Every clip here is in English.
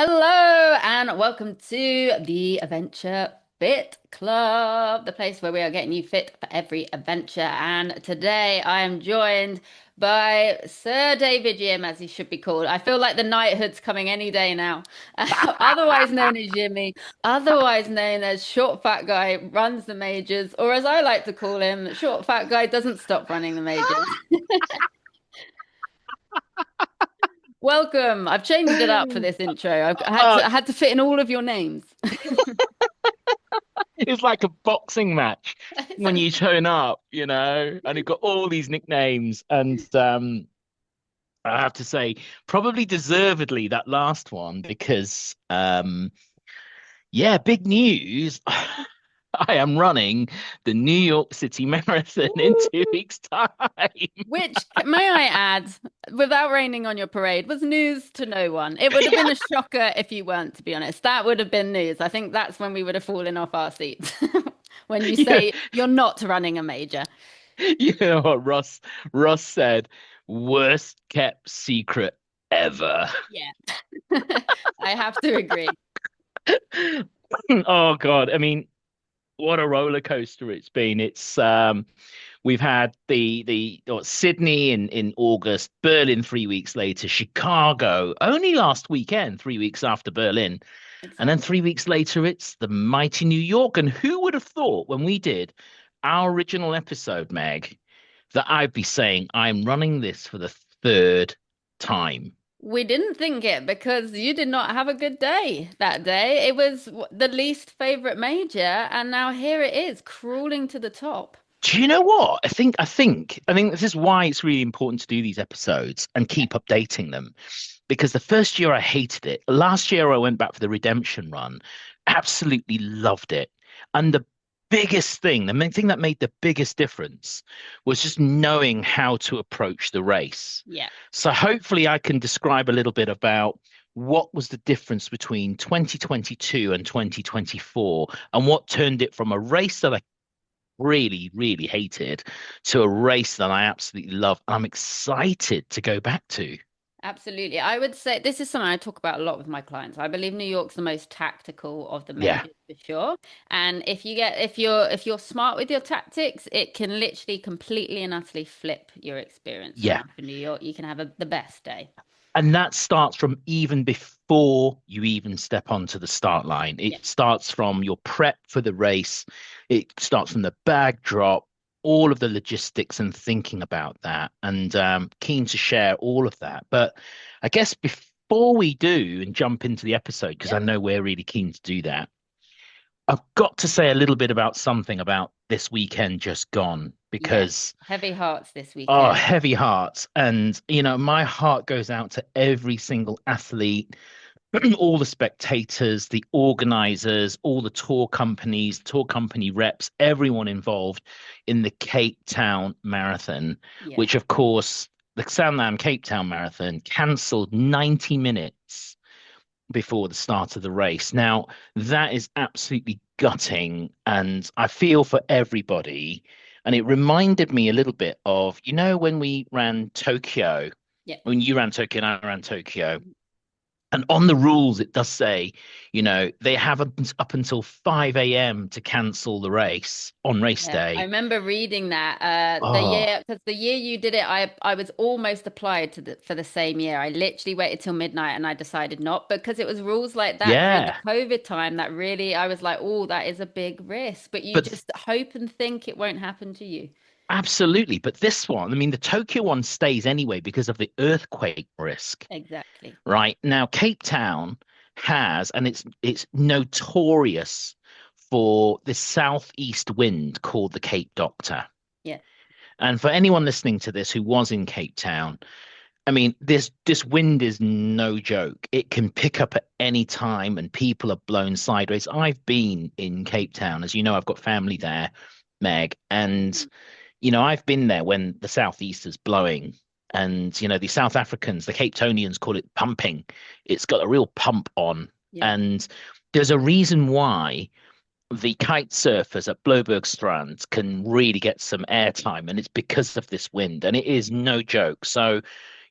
Hello and welcome to the Adventure Fit Club, the place where we are getting you fit for every adventure. And today I am joined by Sir David Jim, as he should be called. I feel like the knighthood's coming any day now. Otherwise known as Jimmy, otherwise known as Short Fat Guy runs the majors, or as I like to call him, Short Fat Guy doesn't stop running the majors. Welcome. I've changed it up for this intro. Uh, I had to fit in all of your names. it's like a boxing match It's when like, you turn up, and you've got all these nicknames. And I have to say, probably deservedly that last one because, yeah, big news. I am running the New York City Marathon in 2 weeks' time. which, may I add, without raining on your parade, was news to no one. It would have been a shocker if you weren't, to be honest. That would have been news. I think that's when we would have fallen off our seats. When you Yeah, say you're not running a major. you know what Ross said, worst kept secret ever. Yeah, I have to agree. Oh God. I mean, what a roller coaster it's been. We've had Sydney in August, Berlin 3 weeks later, Chicago only last weekend, 3 weeks after Berlin, and then Exactly. 3 weeks later it's the mighty New York. And who would have thought when we did our original episode, Meg, that I'd be saying I'm running this for the third time? We didn't think it because you did not have a good day that day. It was the least favorite major, and now here it is, crawling to the top. Do you know what? I think this is why it's really important to do these episodes and Yeah. keep updating them. Because the first year I hated it. Last year I went back for the redemption run, absolutely loved it. And the biggest thing, the main thing that made the biggest difference was just knowing how to approach the race. Yeah. So hopefully I can describe a little bit about what was the difference between 2022 and 2024 and what turned it from a race that I really, really hated to a race that I absolutely love. I'm excited to go back to. Absolutely. I would say this is something I talk about a lot with my clients. I believe New York's the most tactical of the Yeah. majors for sure. And if you're smart with your tactics, it can literally completely and utterly flip your experience Yeah. around for New York. You can have the best day. And that starts from even before you even step onto the start line. Yeah. It starts from your prep for the race. It starts from the bag drop, all of the logistics and thinking about that. And keen to share all of that. But I guess before we do and jump into the episode, because I Yeah. know we're really keen to do that, I've got to say a little bit about something about this weekend just gone Yes. because Heavy hearts this oh, weekend. heavy hearts. And my heart goes out to every single athlete, all the spectators, the organizers, all the tour company reps, everyone involved in the Cape Town Marathon, Yeah. which of course the Sandlam Cape Town Marathon cancelled 90 minutes before the start of the race. Now, that is absolutely gutting, and I feel for everybody. And it reminded me a little bit of, when we ran Tokyo, Yeah. when you ran Tokyo and I ran Tokyo, and on the rules, it does say, they have up until 5 a.m. to cancel the race on race Yeah, I day. remember reading that the Oh, year because the year you did it, I was almost applied to for the same year. I literally waited till midnight and I decided not because it was rules like that during the yeah. COVID time that really I was like, oh, that is a big risk. But you But just hope and think it won't happen to you. absolutely. But this one, I mean, the Tokyo one stays anyway because of the earthquake risk. Exactly. Right now, Cape Town has, and it's notorious for this southeast wind called the Cape Doctor. Yeah. And for anyone listening to this who was in Cape Town, I mean, this wind is no joke. It can pick up at any time, and people are blown sideways. I've been in Cape Town, as you know, I've got family there, Meg, and I've been there when the southeast is blowing. And, the South Africans, the Cape Townians call it pumping. It's got a real pump on. Yeah. And there's a reason why the kite surfers at Bloberg Strand can really get some airtime. And it's because of this wind. And it is no joke. So,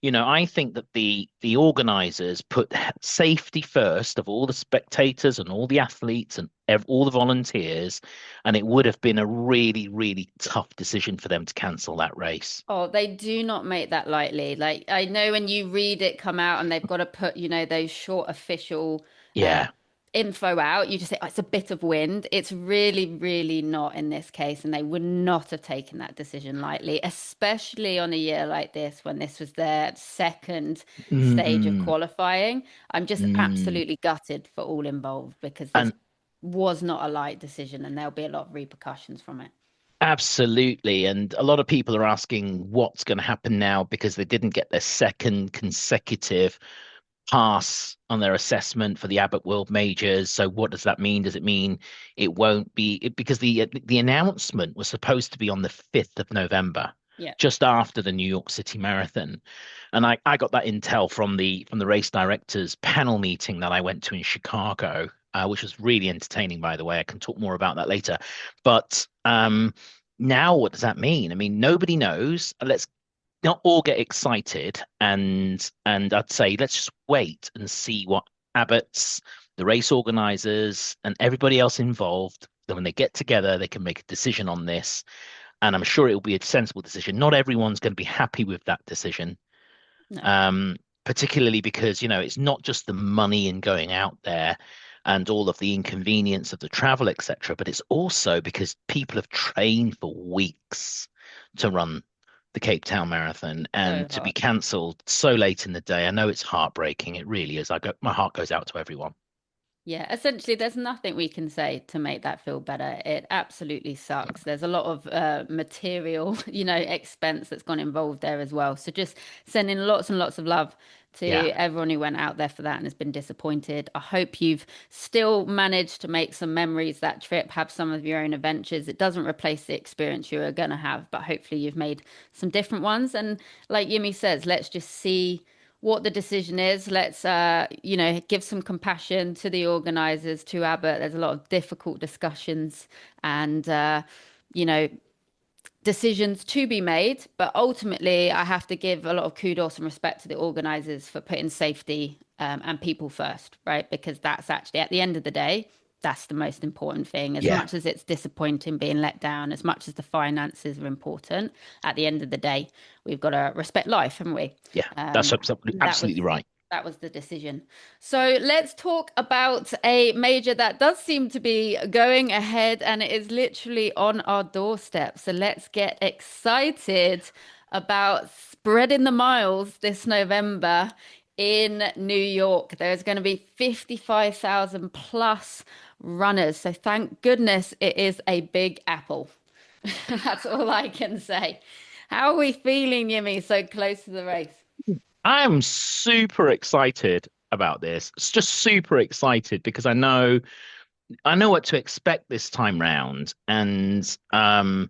I think that the organizers put safety first of all the spectators and all the athletes and all the volunteers, and it would have been a really, really tough decision for them to cancel that race. Oh, they do not make that lightly. Like I know when you read it come out and they've got to put, those short official uh Yeah. info out, you just say, oh, it's a bit of wind. It's really, really not in this case, and they would not have taken that decision lightly, especially on a year like this when this was their second stage of Mm, qualifying. I'm just mm. absolutely gutted for all involved because this And was not a light decision and there'll be a lot of repercussions from it. absolutely. And a lot of people are asking what's going to happen now because they didn't get their second consecutive pass on their assessment for the Abbott World Majors. So what does that mean? Does it mean it won't be because the announcement was supposed to be on the 5th of November, Yeah. just after the New York City Marathon. And I got that intel from the race directors panel meeting that I went to in Chicago, which was really entertaining, by the way. I can talk more about that later. But now what does that mean? I mean, nobody knows. Let's not all get excited and I'd say let's just wait and see what Abbott's, the race organizers, and everybody else involved. Then when they get together, they can make a decision on this, and I'm sure it will be a sensible decision. Not everyone's going to be happy with that decision, No. um, particularly because it's not just the money in going out there and all of the inconvenience of the travel, etc., but it's also because people have trained for weeks to run the Cape Town Marathon, So and to be hard. cancelled so late in the day, I know it's heartbreaking. It really is. My heart goes out to everyone. Yeah, essentially, there's nothing we can say to make that feel better. It absolutely sucks. There's a lot of material, expense that's gone involved there as well. So just sending lots and lots of love to Yeah. everyone who went out there for that and has been disappointed. I hope you've still managed to make some memories that trip, have some of your own adventures. It doesn't replace the experience you are going to have, but hopefully you've made some different ones. And like Yumi says, let's just see what the decision is. Let's, give some compassion to the organizers, to Abbott. There's a lot of difficult discussions and, you know, decisions to be made. But ultimately, I have to give a lot of kudos and respect to the organizers for putting safety and people first, right? Because that's actually, at the end of the day, that's the most important thing. As Yeah. much as it's disappointing being let down, as much as the finances are important, at the end of the day, we've got to respect life, haven't we? Yeah. That's Um, absolutely, that was absolutely right. that was the decision. So let's talk about a major that does seem to be going ahead and it is literally on our doorstep. So let's get excited about spreading the miles this November in New York. There's going to be 55,000 plus runners. So thank goodness it is a big apple. That's all I can say. How are we feeling, Yimi, so close to the race? I'm super excited about this. It's just super excited because I know what to expect this time round. And I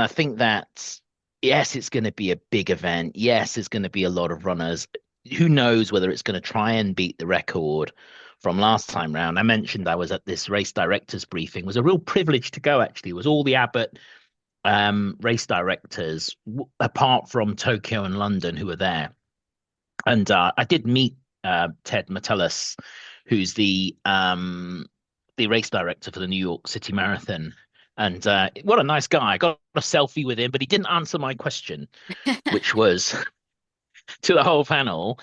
think that yes, it's going to be a big event. Yes, there's going to be a lot of runners. Who knows whether it's going to try and beat the record from last time round? I mentioned I was at this race directors briefing. It was a real privilege to go, actually. It was all the Abbott race directors, apart from Tokyo and London, who were there. And I did meet Ted Metellus, who's the race director for the New York City Marathon. And what a nice guy. I got a selfie with him, but he didn't answer my question, which was to the whole panel.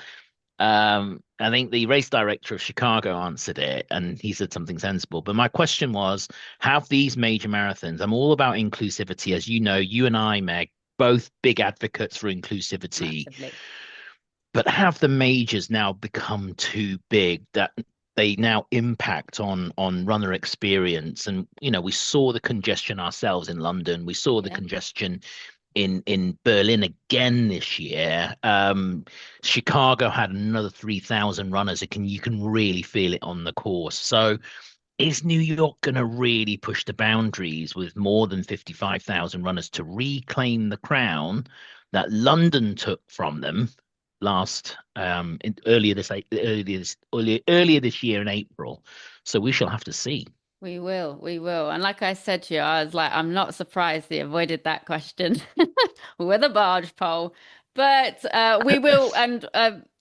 I think the race director of Chicago answered it, and he said something sensible. But my question was, have these major marathons? I'm all about inclusivity, as you know, you and I, Meg, both big advocates for inclusivity. Massively. But have the majors now become too big that they now impact on runner experience? And we saw the congestion ourselves in London. We saw the Yeah. congestion in Berlin again this year. Chicago had another 3,000 runners. You can really feel it on the course. So is New York going to really push the boundaries with more than 55,000 runners to reclaim the crown that London took from them earlier this year in April? So we shall have to see. We will, we will. And like I said to you, I was like, I'm not surprised they avoided that question with a barge pole. But we will, and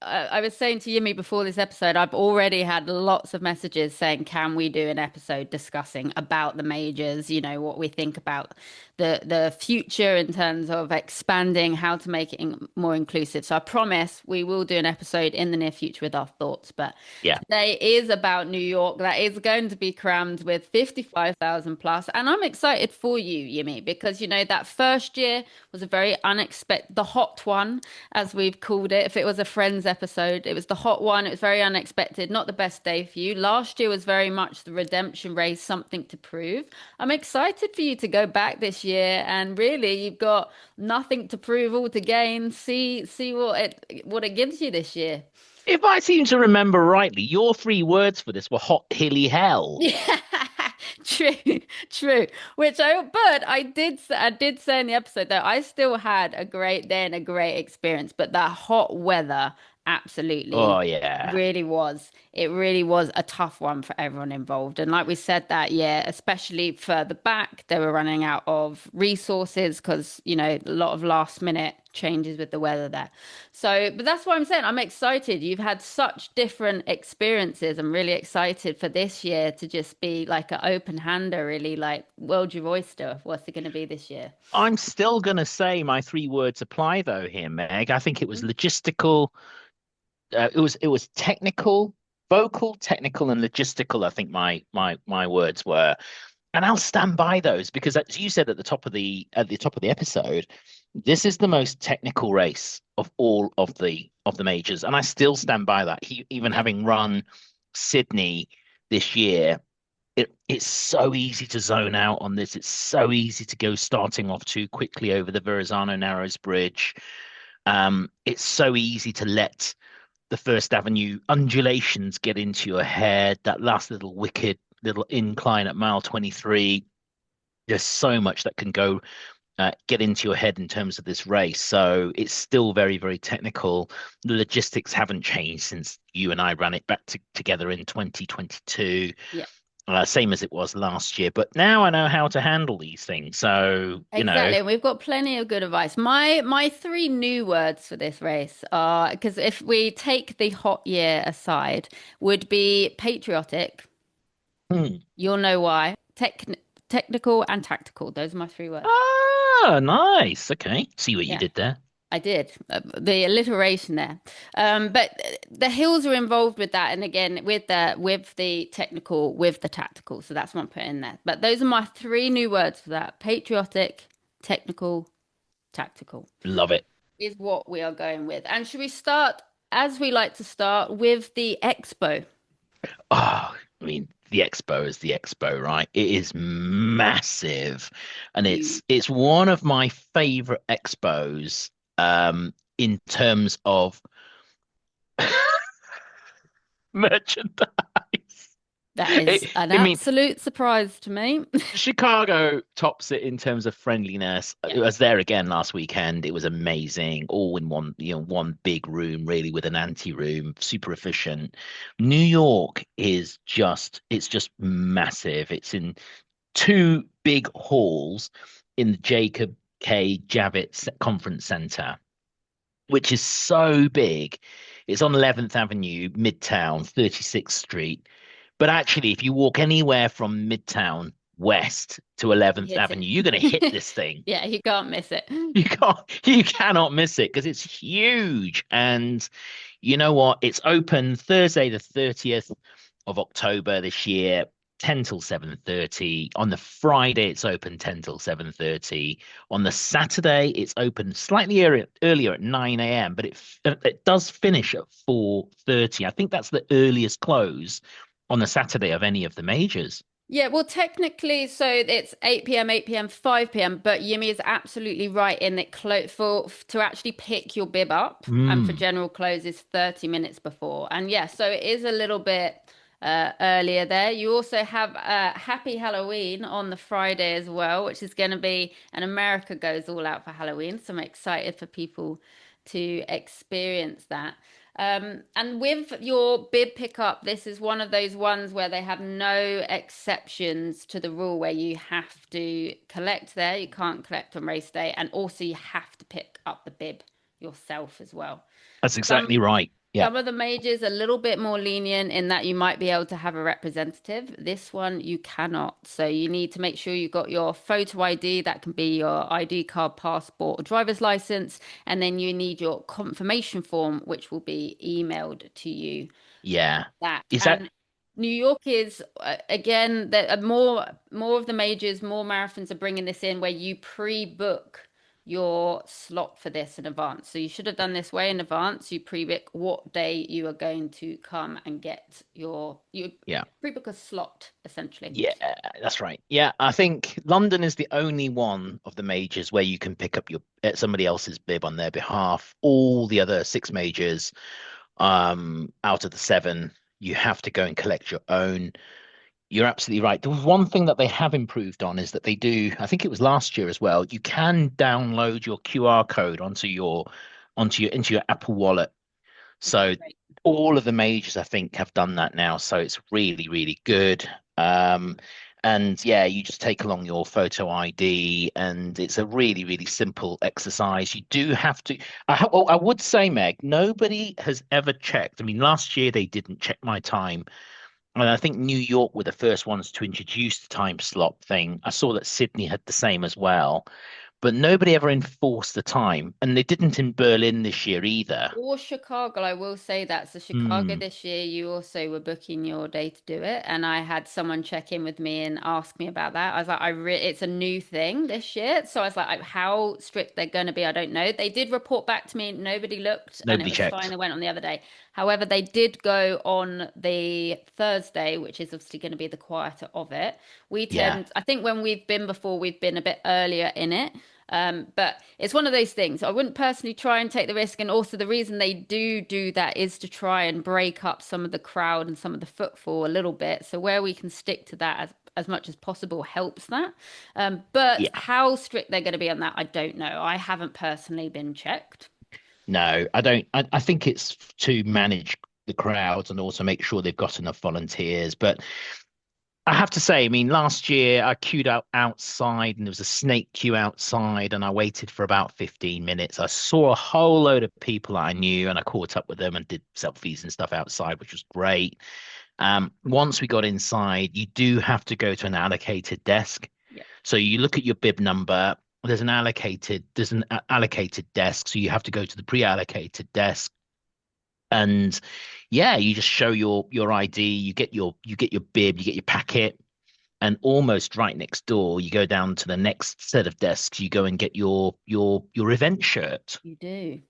I was saying to Yimi before this episode, I've already had lots of messages saying, can we do an episode discussing about the majors, what we think about the future in terms of expanding, how to make it more inclusive. So I promise we will do an episode in the near future with our thoughts. But Yeah. today is about New York. That is going to be crammed with 55,000 plus. And I'm excited for you, Yimi, because, that first year was a very unexpected, the hot one, as we've called it. If it was a Friends episode, it was the hot one. It was very unexpected, not the best day for you. Last year was very much the redemption race, something to prove. I'm excited for you to go back this year, and really, you've got nothing to prove, all to gain. See what it gives you this year. If I seem to remember rightly, your three words for this were hot, hilly hell. Yeah, true, true. But I did say in the episode that I still had a great day and a great experience, but that hot weather absolutely Oh, yeah. it really was a tough one for everyone involved. And like we said that, yeah, especially further back, they were running out of resources because, a lot of last minute changes with the weather there. So, but that's what I'm saying. I'm excited. You've had such different experiences. I'm really excited for this year to just be like an open hander, really like world your oyster. What's it going to be this year? I'm still going to say my three words apply though here, Meg. I think it was logistical. It was technical, vocal, technical, and logistical. I think my words were, and I'll stand by those because, as you said at the top of the episode, this is the most technical race of all of the majors, and I still stand by that. Even Yeah. having run Sydney this year, it's so easy to zone out on this. It's so easy to go starting off too quickly over the Verrazano Narrows Bridge. It's so easy to let the First Avenue undulations get into your head. That last little wicked little incline at mile 23. There's so much that can go get into your head in terms of this race. So it's still very, very technical. The logistics haven't changed since you and I ran it back together in 2022. Yeah. Same as it was last year. But now I know how to handle these things. So, Exactly, and we've got plenty of good advice. My three new words for this race are, because if we take the hot year aside, would be patriotic. hmm. You'll know why. Technical and tactical. Those are my three words. Ah, nice. Okay. See what you Yeah, did there. I did. The alliteration there. But the hills are involved with that, and again with the technical, with the tactical. So that's what I'm putting in there. But those are my three new words for that: patriotic, technical, tactical. Love it. Is what we are going with. And should we start, as we like to start, with the Expo? Oh, I mean, the Expo is the Expo, right? It is massive, and You, it's one of my favorite expos in terms of merchandise. that is an I mean, absolute surprise to me. Chicago tops it in terms of friendliness. Yeah. I was there again last weekend. It was amazing, all in one big room, really, with an ante room, super efficient. New York it's just massive. It's in two big halls in the Jacob K. Javits Conference Center, which is so big. It's on 11th Avenue, Midtown, 36th Street. But actually, if you walk anywhere from Midtown west to You 11th hit Avenue, you're going to hit it. this thing. Yeah, you can't miss it. You cannot miss it because it's huge. And you know what? It's open Thursday, the 30th of October this year, 10 till 7:30. On the Friday, it's open 10 till 7:30. On the Saturday, it's open slightly earlier at 9 a.m., but it does finish at 4:30. I think that's the earliest close on the Saturday of any of the majors. Yeah, well, technically, so it's 8 p.m., 8 p.m., 5 p.m., but Yumi is absolutely right in that to actually pick your bib up and for Mm. general close is 30 minutes before. And yeah, so it is a little bit earlier there. You also have Happy Halloween on the Friday as well, which is going to be, and America goes all out for Halloween. So I'm excited for people to experience that. And with your bib pickup, this is one of those ones where they have no exceptions to the rule where you have to collect there. You can't collect on race day, and also you have to pick up the bib yourself as well. That's Some exactly right. Yeah. some of the majors a little bit more lenient in that you might be able to have a representative. This one you cannot. So you need to make sure you've got your photo ID. That can be your ID card, passport, or driver's license. And then you need your confirmation form, which will be emailed to you. So Yeah. that. Is that And New York is again, there are more of the majors, more marathons are bringing this in where you pre-book your slot for this in advance. So you should have done this way in advance. You pre-book what day you are going to come and get you yeah. pre-book a slot essentially. Yeah, that's right. Yeah, I think London is the only one of the majors where you can pick up your somebody else's bib on their behalf. All the other six majors, out of the seven, you have to go and collect your own. You're absolutely right. The one thing that they have improved on is that they do, I think it was last year as well, you can download your QR code into your Apple Wallet. Okay, So great. all of the majors, I think, have done that now. So it's really, really good. Um, and yeah, you just take along your photo ID, and it's a really, really simple exercise. You do have to. Well, I would say, Meg, nobody has ever checked. I mean, last year they didn't check my time, and I think New York were the first ones to introduce the time slot thing. I saw that Sydney had the same as well, but nobody ever enforced the time, and they didn't in Berlin this year either. Or Chicago, I will say that. So Chicago Hmm. this year, you also were booking your day to do it, and I had someone check in with me and ask me about that. I was like, it's a new thing this year, so I was like, how strict they're going to be, I don't know. They did report back to me, nobody looked, and it Nobody was fine. checked. They went on the other day. However, they did go on the Thursday, which is obviously going to be the quieter of it. Yeah. I think when we've been before, we've been a bit earlier in it. But it's one of those things. I wouldn't personally try and take the risk. And also, the reason they do that is to try and break up some of the crowd and some of the footfall a little bit. So, where we can stick to that as much as possible helps that. But Yeah. how strict they're going to be on that, I don't know. I haven't personally been checked. No, I don't. I think it's to manage the crowds and also make sure they've got enough volunteers. But I have to say, I mean, last year I queued out outside and there was a snake queue outside and I waited for about 15 minutes. I saw a whole load of people I knew and I caught up with them and did selfies and stuff outside, which was great. Once we got inside, you do have to go to an allocated desk. Yeah, So you look at your bib number. There's an allocated desk, so you have to go to the pre-allocated desk, and yeah, you just show your ID. You get your bib, you get your packet, and almost right next door, you go down to the next set of desks. You go and get your event shirt, you do.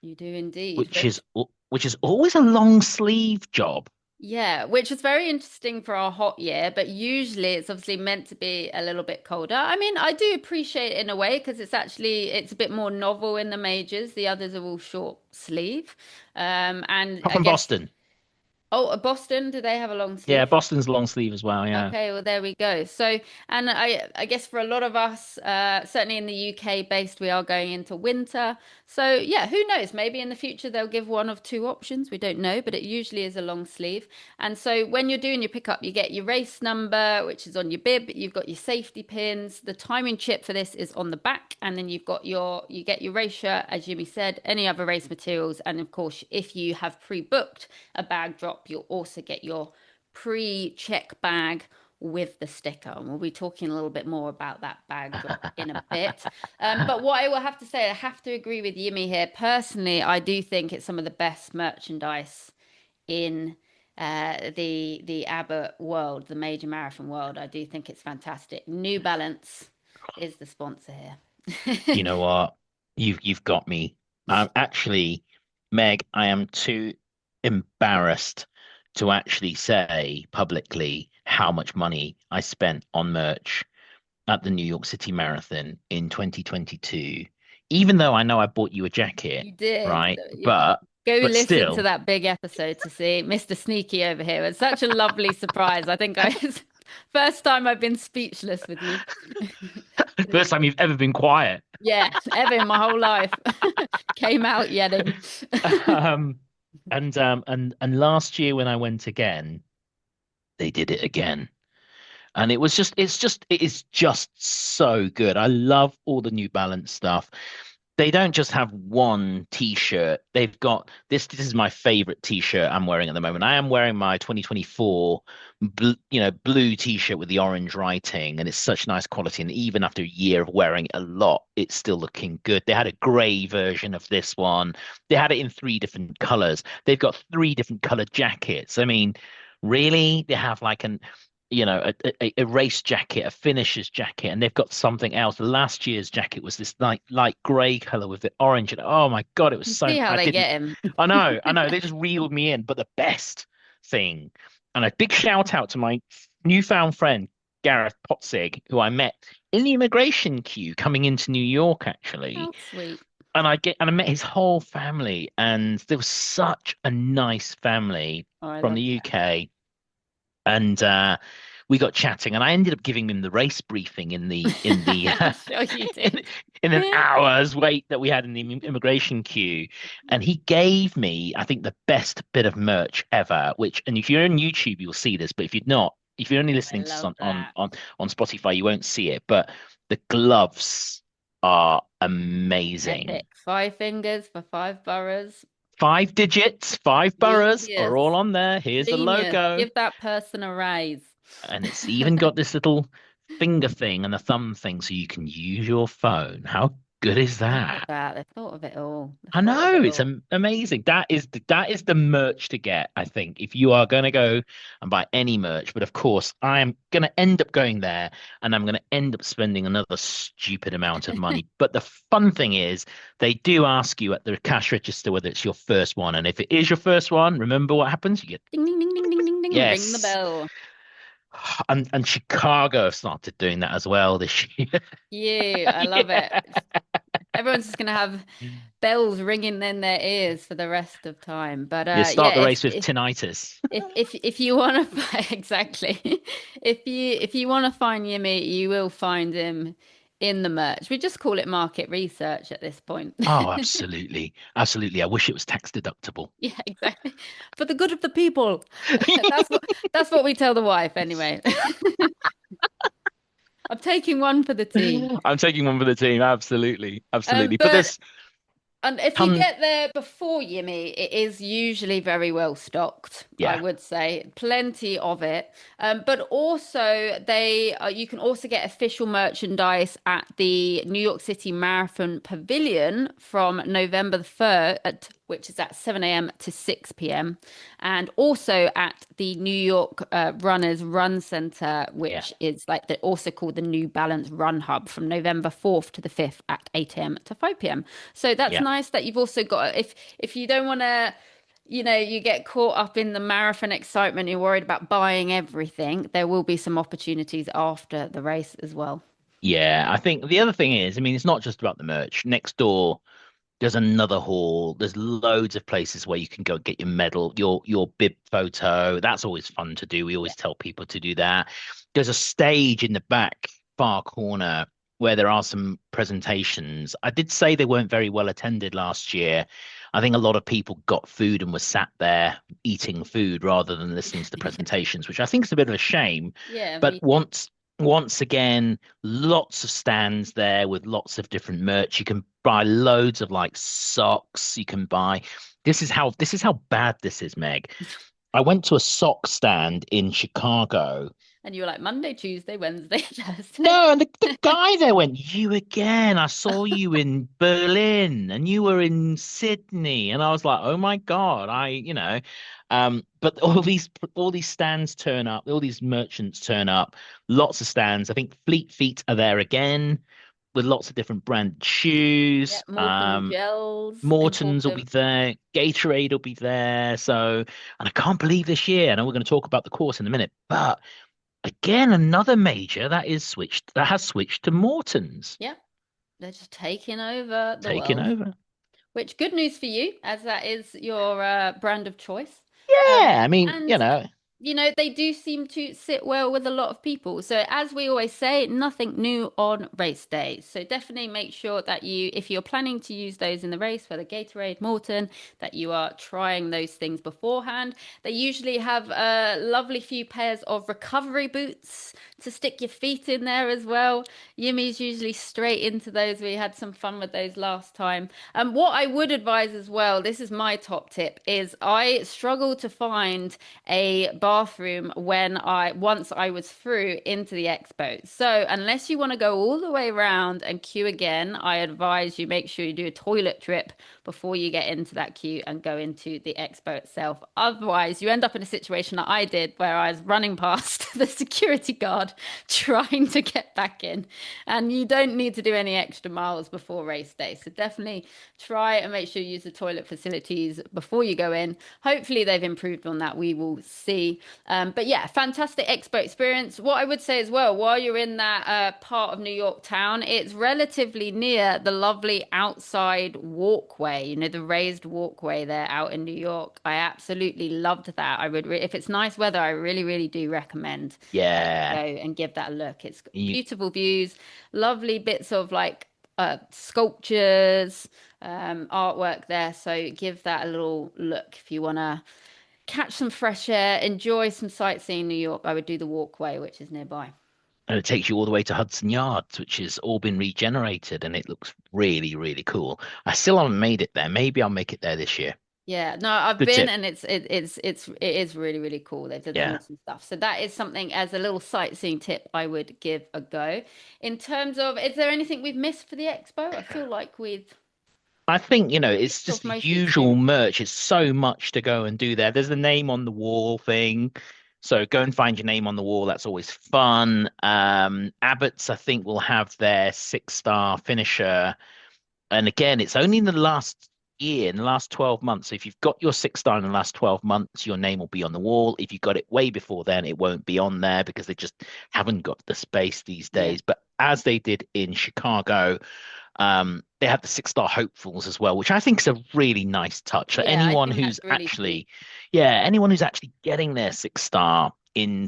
You do indeed. which is which is always a long sleeve job. Yeah, which is very interesting for our hot year, but usually it's obviously meant to be a little bit colder. I mean, I do appreciate it in a way because it's a bit more novel in the majors. The others are all short sleeve. And Come I from guess, Boston. oh, Boston, do they have a long Yeah, sleeve? Boston's long sleeve as well. Yeah. Okay, well there we go. So, and I guess for a lot of us, certainly in the UK based, we are going into winter. So yeah, who knows? Maybe in the future they'll give one of two options. We don't know, but it usually is a long sleeve. And so when you're doing your pickup, you get your race number, which is on your bib. You've got your safety pins. The timing chip for this is on the back, and then you get your race shirt, as Jimmy said, any other race materials, and of course, if you have pre-booked a bag drop, you'll also get your pre-check bag with the sticker. And we'll be talking a little bit more about that bag drop in a bit. But what I will have to say, I have to agree with Yimi here. Personally, I do think it's some of the best merchandise in the Abbott world, the major marathon world. I do think it's fantastic. New Balance is the sponsor here. You know what? You've got me. Actually, Meg, I am too embarrassed to actually say publicly how much money I spent on merch at the New York City Marathon in 2022. Even though I know I bought you a jacket, You did. right? But Go but listen to still, that big episode to see Mr. Sneaky over here. It's such a lovely surprise. I think first time I've been speechless with you. first time you've ever been quiet. Yeah, ever in my whole life. Came out yelling. Um, and last year when I went again, they did it again. And it is just so good. I love all the New Balance stuff. they don't just have one t-shirt. They've got this. This is my favorite t-shirt I'm wearing at the moment. I am wearing my 2024 blue t-shirt with the orange writing, and it's such nice quality. And even after a year of wearing it a lot, it's still looking good. They had a gray version of this one. They had it in three different colors. They've got three different colored jackets. I mean, really? They have like an a race jacket, a finisher's jacket, and they've got something else. Last year's jacket was this light grey color with the orange. And oh my God, it was You so see how I they didn't get him. I know, they just reeled me in. But the best thing, and a big shout out to my newfound friend, Gareth Potzig, who I met in the immigration queue coming into New York, actually. How sweet. And I met his whole family, and there was such a nice family Oh, I from love the UK and we got chatting, and I ended up giving him the race briefing in the that. I'm sure you in, did. in an hour's wait that we had in the immigration queue, and he gave me, I think, the best bit of merch ever. And if you're on YouTube, you'll see this, but if you're not, if you're only I listening to this love that. on Spotify, you won't see it. But the gloves are amazing. Epic. Five fingers for five boroughs. Five digits, five boroughs are Genius. all on there. Here's the Genius. logo. Give that person a raise. And it's even got this little finger thing and a thumb thing so you can use your phone. How good is Look at that? that. They thought of it all. They I thought of know it it's all. amazing. That is the merch to get, I think, if you are going to go and buy any merch. But of course, I am going to end up going there and I'm going to end up spending another stupid amount of money. But the fun thing is, they do ask you at the cash register whether it's your first one, and if it is your first one, remember what happens? You get Ding, ding, ding, ding, ding, ding, ding. Ring the yes. bell. And Chicago have started doing that as well this year. You. I love it. Yeah. Everyone's just gonna have bells ringing in their ears for the rest of time. But You start yeah, the race with tinnitus. if you want to exactly, if you want to find Yimmy, you will find him in the merch. We just call it market research at this point. Oh, absolutely. Absolutely. I wish it was tax deductible. Yeah, exactly. For the good of the people. That's what we tell the wife anyway. I'm taking one for the team. I'm taking one for the team. Absolutely. Absolutely. But But there's And if you ton, get there before Yimmy, it is usually very well stocked, I yeah, would say. Plenty of it. But also you can also get official merchandise at the New York City Marathon Pavilion from November the 3rd, which is at 7 a.m. to 6 p.m. And also at the New York Runners Run Center, yeah, which is like also called the New Balance Run Hub from November 4th to the 5th at 8 a.m. to 5 p.m. So that's yeah. nice that you've also got if you don't want to, you get caught up in the marathon excitement, you're worried about buying everything, there will be some opportunities after the race as well. Yeah. I think the other thing is, I mean, it's not just about the merch. Next door, there's another hall. There's loads of places where you can go get your medal, your bib photo. That's always fun to do. We Yeah. always tell people to do that. There's a stage in the back far corner where there are some presentations. I did say they weren't very well attended last year. I think a lot of people got food and were sat there eating food rather than listening to the presentations, which I think is a bit of a shame. Yeah, But me too. once again, lots of stands there with lots of different merch. You can buy loads of like socks. You can buy. This is how bad this is, Meg. I went to a sock stand in Chicago. And you were like Monday, Tuesday, Wednesday, Thursday. No, and the guy there went, "You again. I saw you in Berlin and you were in Sydney." And I was like, "Oh my God, but all these stands turn up, all these merchants turn up, lots of stands. I think Fleet Feet are there again with lots of different brand Yeah, shoes. Morton gels, Morton's will be important. there, Gatorade will be there. So, and I can't believe this year, and we're going to talk about the course in a minute, but again, another major that has switched to Morton's, Yeah, they're just taking over the taking world. over. Which good news for you, as that is your brand of choice. Yeah, I mean, And they do seem to sit well with a lot of people. So, as we always say, nothing new on race day. So, definitely make sure that if you're planning to use those in the race, whether Gatorade, Morton, that you are trying those things beforehand. They usually have a lovely few pairs of recovery boots to stick your feet in there as well. Yumi's usually straight into those. We had some fun with those last time. What I would advise as well, this is my top tip, is I struggle to find a bathroom once I was through into the expo. So unless you want to go all the way around and queue again, I advise you make sure you do a toilet trip before you get into that queue and go into the expo itself. Otherwise, you end up in a situation that I did where I was running past the security guard trying to get back in. And you don't need to do any extra miles before race day. So definitely try and make sure you use the toilet facilities before you go in. Hopefully they've improved on that. We will see. But yeah, fantastic expo experience. What I would say as well, while you're in that part of New York town, it's relatively near the lovely outside walkway, the raised walkway there out in New York. I absolutely loved that. If it's nice weather, I really, really do recommend that you go Yeah. and give that a look. It's You, beautiful views, lovely bits of like sculptures, artwork there. So give that a little look if you want to catch some fresh air, enjoy some sightseeing in New York. I would do the walkway, which is nearby. and it takes you all the way to Hudson Yards, which has all been regenerated, and it looks really, really cool. I still haven't made it there. Maybe I'll make it there this year. Yeah, no, I've Good been tip. and it is really, really cool. They've done Yeah. awesome stuff. So that is something as a little sightseeing tip I would give a go. In terms of, is there anything we've missed for the expo? I feel like we've I think, it's ticked off just the most of the usual experience. merch. It's so much to go and do there. There's the name on the wall thing. So go and find your name on the wall. That's always fun. Abbott's, I think, will have their 6-star finisher. And again, it's only in the last year, in the last 12 months. So if you've got your 6-star in the last 12 months, your name will be on the wall. If you got it way before then, it won't be on there because they just haven't got the space these Yeah. days. But as they did in Chicago, they have the 6-star hopefuls as well, which I think is a really nice touch. So Yeah, I think that's really sweet. anyone who's actually getting their 6-star in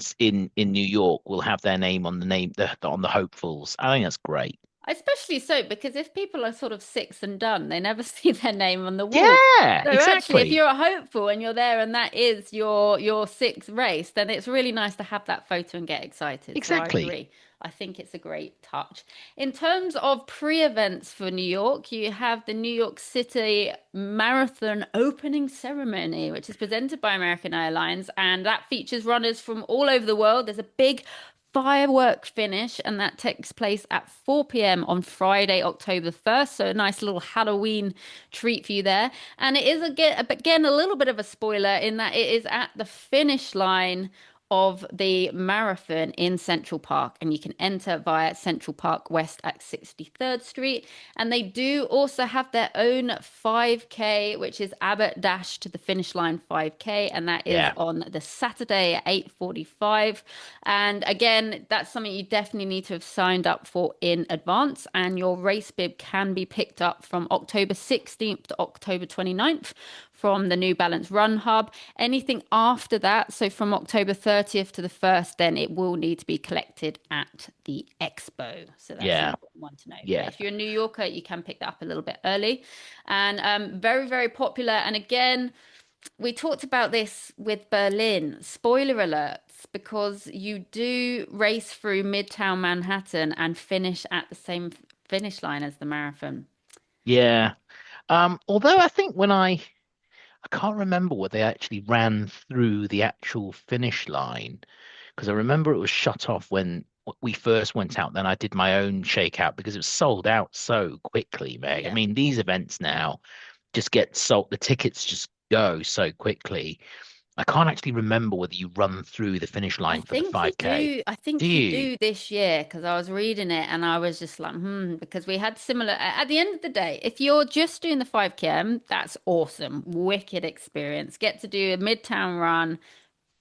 New York will have their name on on the hopefuls. I think that's great. Especially so, because if people are sort of six and done, they never see their name on the wall. Yeah, So actually, if exactly. you're a hopeful and you're there and that is your sixth race, then it's really nice to have that photo and get excited. So I Exactly. agree. I think it's a great touch. In terms of pre-events for New York, you have the New York City Marathon opening ceremony, which is presented by American Airlines, and that features runners from all over the world. There's a big firework finish, and that takes place at 4 p.m. on Friday, October 1st. So a nice little Halloween treat for you there. And it is again a little bit of a spoiler in that it is at the finish line of the marathon in Central Park, and you can enter via Central Park West at 63rd Street. And they do also have their own 5K, which is Abbott Dash to the Finish Line 5K, and that is Yeah. on the Saturday at 8:45. And again, that's something you definitely need to have signed up for in advance, and your race bib can be picked up from October 16th to October 29th from the New Balance Run Hub. Anything after that, so from October 30th to the 1st, then it will need to be collected at the Expo. So that's an Yeah. important one to know. But Yeah. if you're a New Yorker, you can pick that up a little bit early. And very, very popular. And again, we talked about this with Berlin. Spoiler alerts, because you do race through Midtown Manhattan and finish at the same finish line as the marathon. Yeah. Although I think I can't remember whether they actually ran through the actual finish line because I remember it was shut off when we first went out. Then I did my own shakeout because it was sold out so quickly, Meg. I Yeah. mean, these events now just get sold, the tickets just go so quickly. I can't actually remember whether you run through the finish I line for the think you 5K. do. I Do think you you? do this year because I was reading it and I was just like, because we had similar. At the end of the day, if you're just doing the 5 km, that's awesome. Wicked experience. Get to do a Midtown run,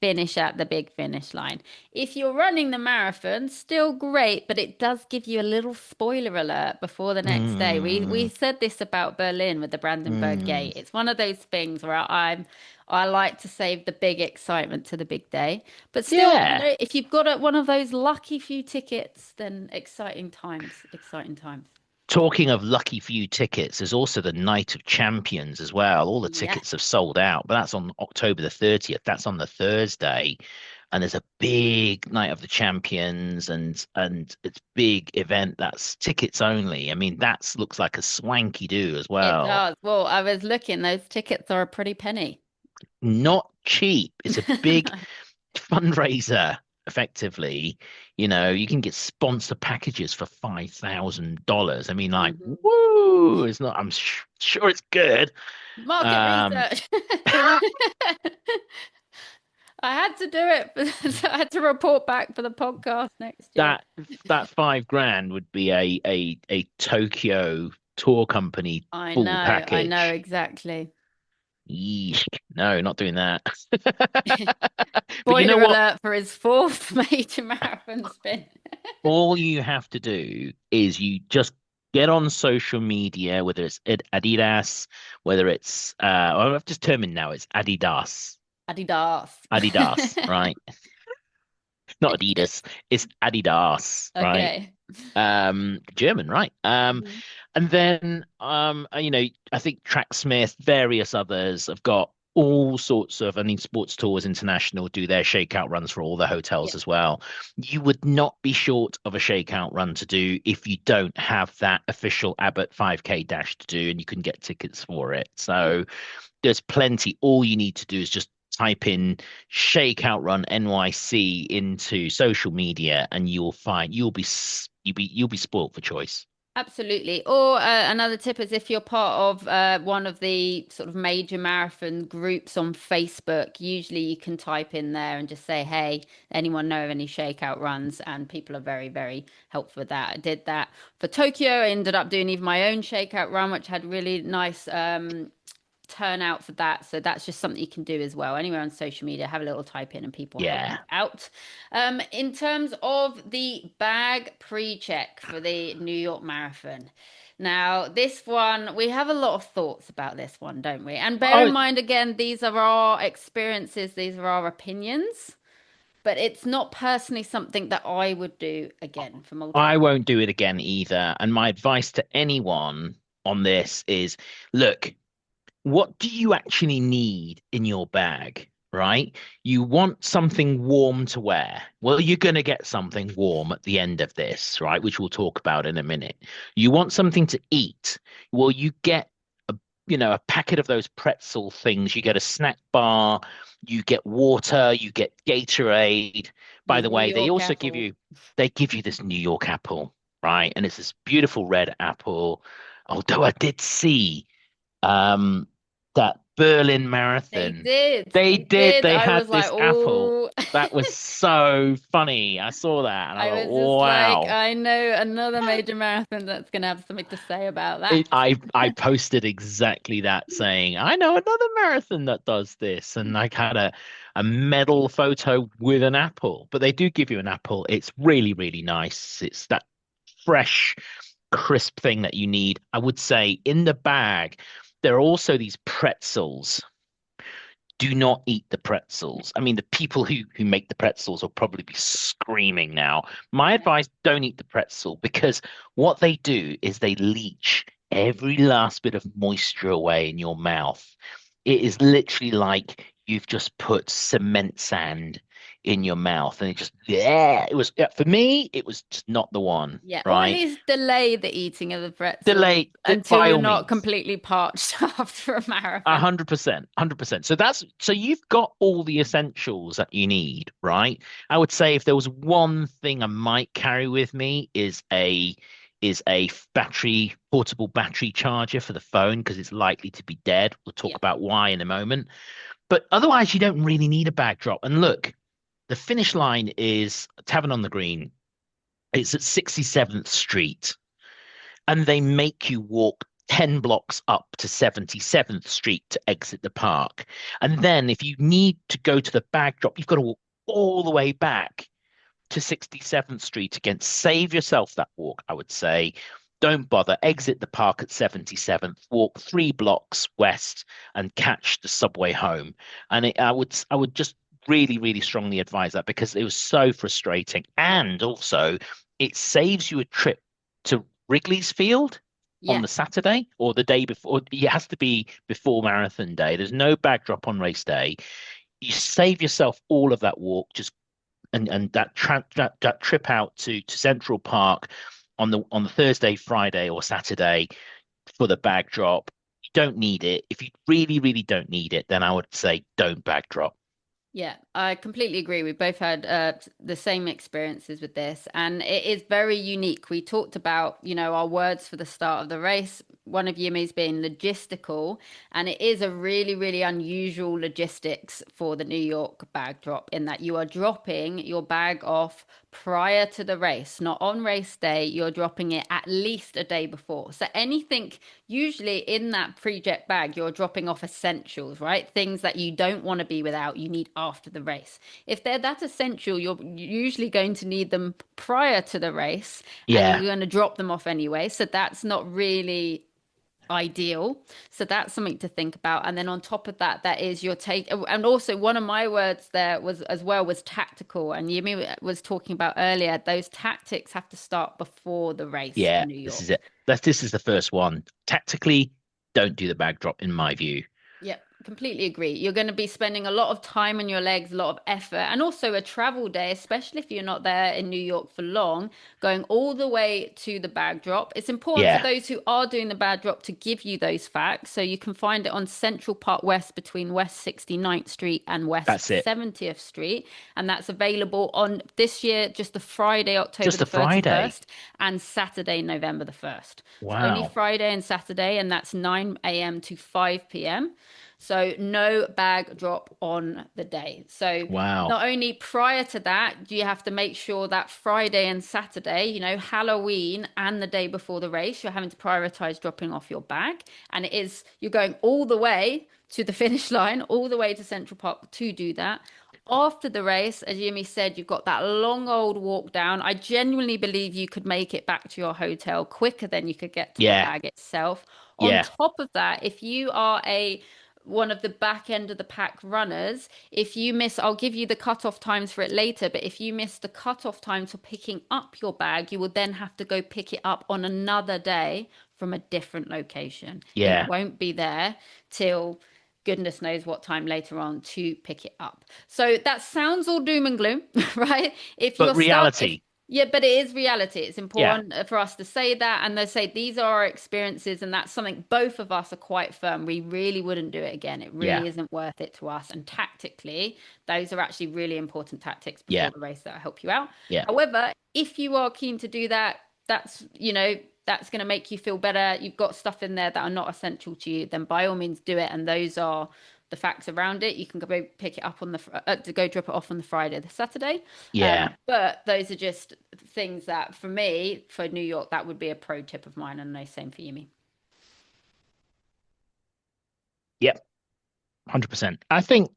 finish at the big finish line. If you're running the marathon, still great, but it does give you a little spoiler alert before the next day. We Mm, said this about Berlin with the Brandenburg mm. Gate. It's one of those things where I like to save the big excitement to the big day. But still, Yeah. if you've got one of those lucky few tickets, then exciting times, exciting times. Talking of lucky few tickets, there's also the Night of Champions as well. All the Yes. tickets have sold out, but that's on October the 30th. That's on the Thursday. And there's a big Night of the Champions and it's big event that's tickets only. I mean, that looks like a swanky do as It well. does. Well, I was looking, those tickets are a pretty penny. Not cheap. It's a big fundraiser, effectively. You can get sponsor packages for $5,000. I mean, like, Mhm. woo, it's not, I'm sure it's good. Market Um, research. I had to do it. I had to report back for the podcast next year. that that 5 grand would be a Tokyo tour company full I know package. exactly. Yeesh, no, not doing that. But you know Spoiler what? alert for his fourth major marathon spin. All you have to do is you just get on social media, whether it's Adidas, whether it's well, I've just determined now it's Adidas. Adidas. Adidas, right? Not Adidas, it's Adidas, right? Okay. German, right? Mhm. And then I think Tracksmith, various others have got all sorts of, I mean, Sports Tours International do their shakeout runs for all the hotels Yeah. as well. You would not be short of a shakeout run to do if you don't have that official Abbott 5K dash to do, and you can get tickets for it. Yeah. So there's plenty. All you need to do is just type in Shakeout Run NYC into social media, and you'll find you'll be spoilt for choice. Absolutely. Or another tip is if you're part of one of the sort of major marathon groups on Facebook, usually you can type in there and just say, hey, anyone know of any shakeout runs? And people are very, very helpful with that. I did that for Tokyo. I ended up doing even my own shakeout run, which had really nice turn out for that. So that's just something you can do as well. Anywhere on social media, have a little type in and people help you Yeah. out. In terms of the bag pre-check for the New York Marathon. Now, this one, we have a lot of thoughts about this one, don't we? And bear in Oh, mind, again, these are our experiences, these are our opinions, but it's not personally something that I would do again for I multiple. won't do it again either. And my advice to anyone on this is, look, what do you actually need in your bag, right? You want something warm to wear. Well, you're going to get something warm at the end of this, right? Which we'll talk about in a minute. You want something to eat. Well, you get a packet of those pretzel things. You get a snack bar, you get water, you get Gatorade. By The the New way, York apple. they give you this New York apple, right? And it's this beautiful red apple. Although I did see um that Berlin They Marathon. did. They They did. did. They I had was like, this apple. oh. That was so funny. I saw that and I I thought, was just like, wow. I know another major marathon that's going to have something to say about that. I posted exactly that saying, I know another marathon that does this. And I had a medal photo with an apple. But they do give you an apple. It's really, really nice. It's that fresh, crisp thing that you need. I would say in the bag, there are also these pretzels. Do not eat the pretzels. I mean, the people who make the pretzels will probably be screaming now. My Yeah. advice, don't eat the pretzel because what they do is they leach every last bit of moisture away in your mouth. It is literally like you've just put cement sand in your mouth and it just, yeah, it was, yeah, for me, it was just not the one, Yeah. Or at right? least delay the eating of the pretzels Delay, until by you're all not means. completely parched after a A marathon. 100%, 100%. So you've got all the essentials that you need, right? I would say if there was one thing I might carry with me is a portable battery charger for the phone because it's likely to be dead. We'll talk Yeah. about why in a moment. But otherwise, you don't really need a bag drop. And look, the finish line is Tavern on the Green. It's at 67th Street and they make you walk 10 blocks up to 77th Street to exit the park. And then if you need to go to the bag drop, you've got to walk all the way back to 67th Street again. Save yourself that walk, I would say. Don't bother. Exit the park at 77th, walk 3 blocks west and catch the subway home. And I would just really, really strongly advise that because it was so frustrating. And also it saves you a trip to Wrigley's Field on Yeah. the Saturday or the day before. It has to be before marathon day. There's no bag drop on race day. You save yourself all of that walk, just and that trip out to Central Park on the Thursday, Friday, or Saturday for the bag drop. You don't need it. If you really, really don't need it, then I would say don't bag drop. Yeah, I completely agree. We both had the same experiences with this, and it is very unique. We talked about, our words for the start of the race. One of Yimi's being logistical, and it is a really, really unusual logistics for the New York bag drop in that you are dropping your bag off prior to the race, not on race day. You're dropping it at least a day before. So anything usually in that pre-jet bag, you're dropping off essentials, right? Things that you don't want to be without, you need after the race. If they're that essential, you're usually going to need them prior to the race and you're Yeah, going to drop them off anyway. So that's not really ideal. So that's something to think about. And then on top of that, that is your take. And also one of my words there was as well was tactical. And Yumi was talking about earlier, those tactics have to start before the race for yeah, New this is York. it. This is the first one. Tactically, don't do the bag drop, in my view. Yep, completely agree. You're going to be spending a lot of time on your legs, a lot of effort, and also a travel day, especially if you're not there in New York for long, going all the way to the bag drop. It's important for Yeah, those who are doing the bag drop to give you those facts. So you can find it on Central Park West between West 69th Street and West that's it. 70th Street. And that's available on this year, just the Friday, October Just the a Friday. 31st, and Saturday, November the 1st. So only Wow. Friday and Saturday, and that's 9 a.m. to 5 p.m. So no bag drop on the day. So Wow. not only prior to that, do you have to make sure that Friday and Saturday, Halloween and the day before the race, you're having to prioritize dropping off your bag. And you're going all the way to the finish line, all the way to Central Park to do that. After the race, as Jimmy said, you've got that long old walk down. I genuinely believe you could make it back to your hotel quicker than you could get to the Yeah, bag itself. On yeah, top of that, if you are a one of the back end of the pack runners, if you miss, I'll give you the cutoff times for it later, but if you miss the cutoff time for picking up your bag, you will then have to go pick it up on another day from a different location. It yeah. won't be there till goodness knows what time later on to pick it up. So that sounds all doom and gloom, right? If But you're stuck, if reality, yeah, but it is reality. It's yeah, important for us to say that and they say these are our experiences, and that's something both of us are quite firm. We really wouldn't do it again. It yeah, really isn't worth it to us. And tactically, those are actually really important tactics before yeah, the race that help you out. yeah, However, if you are keen to do that, that's going to make you feel better. You've got stuff in there that are not essential to you, then by all means do it. And those are the facts around it. You can go pick it up on to go drop it off on the Friday, the Saturday. yeah, But those are just things that for me, for New York, that would be a pro tip of mine. And no, same for you, me. yep, 100%. I think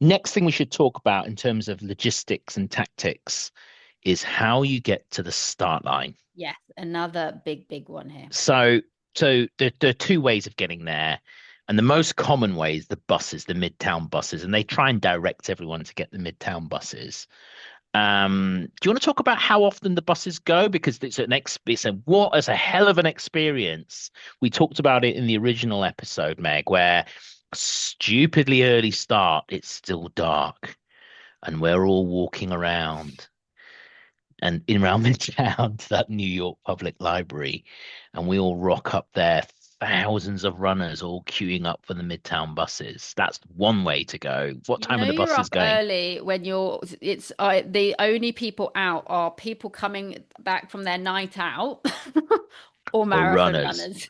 next thing we should talk about in terms of logistics and tactics is how you get to the start line. Yes, another big, big one here. So, there are two ways of getting there. And the most common way is the buses, the Midtown buses, and they try and direct everyone to get the Midtown buses. Do you want to talk about how often the buses go? Because it's a hell of an experience. We talked about it in the original episode, Meg, where stupidly early start, it's still dark, and we're all walking around and in around Midtown to that New York Public Library, and we all rock up there, thousands of runners all queuing up for the Midtown buses. That's one way to go. What You time are know the you're buses up going? early when it's the only people out are people coming back from their night out or Or marathon runners? runners.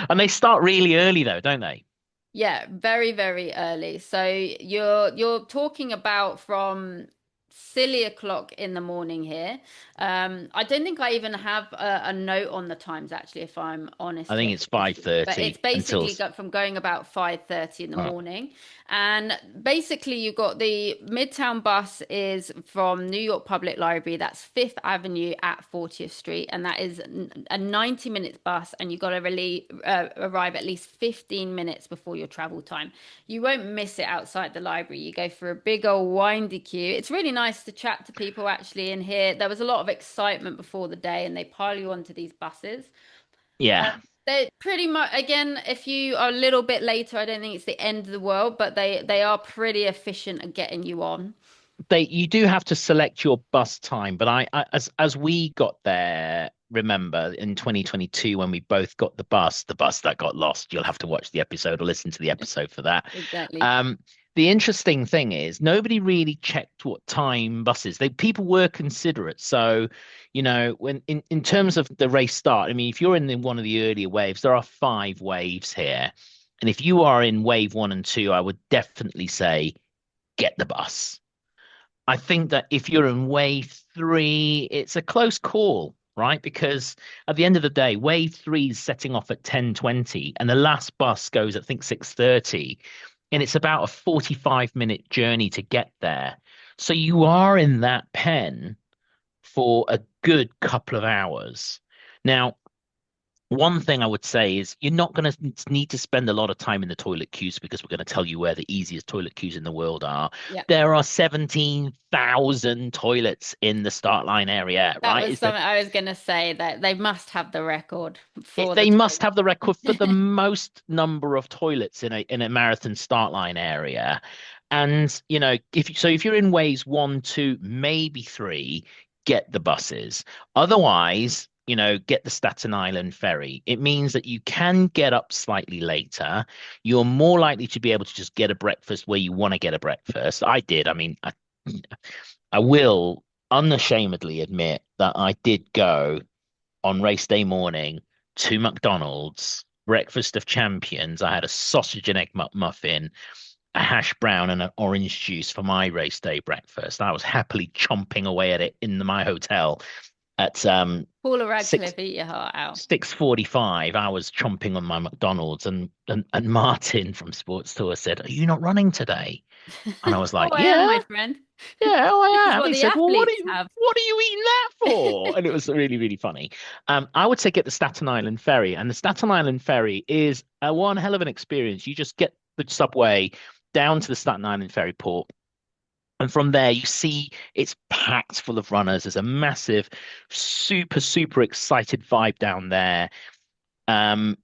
And they start really early though, don't they? Yeah, very, very early. So you're talking about from silly o'clock in the morning here. I don't think I even have a note on the times actually, if I'm I honest think with it's you. But it's 5:30 until. basically got from going about 5:30 in the Uh, morning. And basically you've got the Midtown bus is from New York Public Library. That's Fifth Avenue at 40th Street. And that is a 90 minutes bus. And you've got to really arrive at least 15 minutes before your travel time. You won't miss it outside the library. You go for a big old windy queue. It's really nice to chat to people actually in here. There was a lot of excitement before the day, and they pile you onto these buses. yeah, They pretty much, again, if you are a little bit later, I don't think it's the end of the world, but they are pretty efficient at getting you on. you do have to select your bus time, but as we got there, remember in 2022 when we both got the bus that got lost. You'll have to watch the episode or listen to the episode for that. Exactly. Um, the interesting thing is nobody really checked what time buses. People were considerate. So, when in terms of the race start, I mean, if you're in one of the earlier waves, there are 5 waves here. And if you are in wave 1 and 2, I would definitely say get the bus. I think that if you're in wave 3, it's a close call, right? Because at the end of the day, wave 3 is setting off at 10:20 and the last bus goes, I think, 6:30. And it's about a 45-minute journey to get there. So you are in that pen for a good couple of hours. Now, one thing I would say is you're not going to need to spend a lot of time in the toilet queues because we're going to tell you where the easiest toilet queues in the world are. Yeah. There are 17,000 toilets in the start line area, That right? was something I was going to say that they must have the record for the They must have the record for the toilet. most number of toilets in a marathon start line area. And if you're in waves 1, 2, maybe 3, get the buses. Otherwise, get the Staten Island ferry. It means that you can get up slightly later. You're more likely to be able to just get a breakfast where you want to get a breakfast. I did. I mean, I will unashamedly admit that I did go on race day morning to McDonald's, breakfast of champions. I had a sausage and egg McMuffin, a hash brown, and an orange juice for my race day breakfast. I was happily chomping away at it in my hotel at Paula six Radcliffe, eat your heart out. 6:45. I was chomping on my McDonald's, and Martin from Sports Tour said, "Are you not running today?" And I was Oh, like, I am, "Yeah, my friend. yeah, oh, This I is am." what He the said, "Well, what are athletes you have. what are you eating that for?" And it was really, really funny. I would say get the Staten Island Ferry, and the Staten Island Ferry is a one hell of an experience. You just get the subway down to the Staten Island Ferry port. And from there, you see it's packed full of runners. There's a massive, super, super excited vibe down there. Um,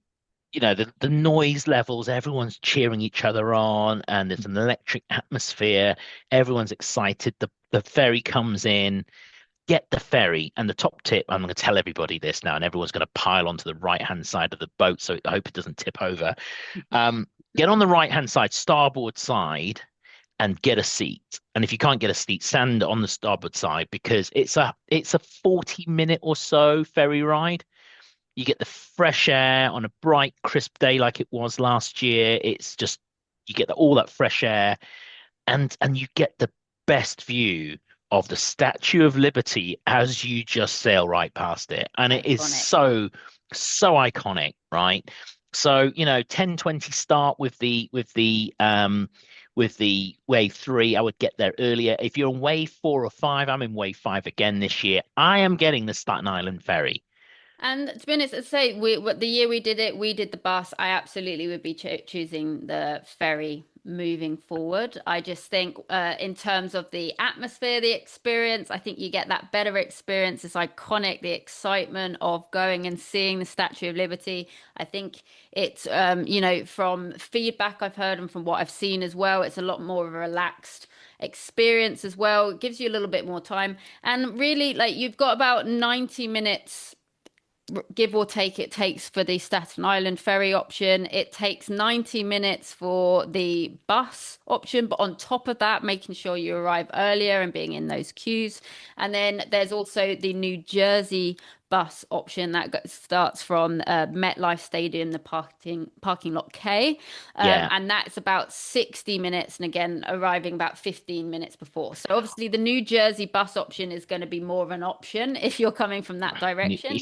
the noise levels, everyone's cheering each other on, and there's an electric atmosphere. Everyone's excited. The ferry comes in. Get the ferry. And the top tip, I'm going to tell everybody this now, and everyone's going to pile onto the right-hand side of the boat, so I hope it doesn't tip over. Get on the right-hand side, starboard side, and get a seat. And if you can't get a seat, stand on the starboard side because it's a 40-minute or so ferry ride. You get the fresh air on a bright, crisp day like it was last year. It's just you get all that fresh air, and you get the best view of the Statue of Liberty as you just sail right past it. And it is Iconic. so iconic, right? So, 10:20 start with the wave 3. I would get there earlier. If you're in wave 4 or 5, I'm in wave 5 again this year. I am getting the Staten Island ferry. And to be honest, I'd say the year we did it, we did the bus. I absolutely would be choosing the ferry moving forward. I just think, in terms of the atmosphere, the experience, I think you get that better experience. It's iconic, the excitement of going and seeing the Statue of Liberty. I think it's, from feedback I've heard and from what I've seen as well, it's a lot more of a relaxed experience as well. It gives you a little bit more time. And really, like, you've got about 90 minutes give or take it takes for the Staten Island ferry option. It takes 90 minutes for the bus option, but on top of that, making sure you arrive earlier and being in those queues. And then there's also the New Jersey bus option that starts from MetLife Stadium, the parking lot K, Yeah. and that's about 60 minutes, and again arriving about 15 minutes before. So obviously the New Jersey bus option is going to be more of an option if you're coming from that direction.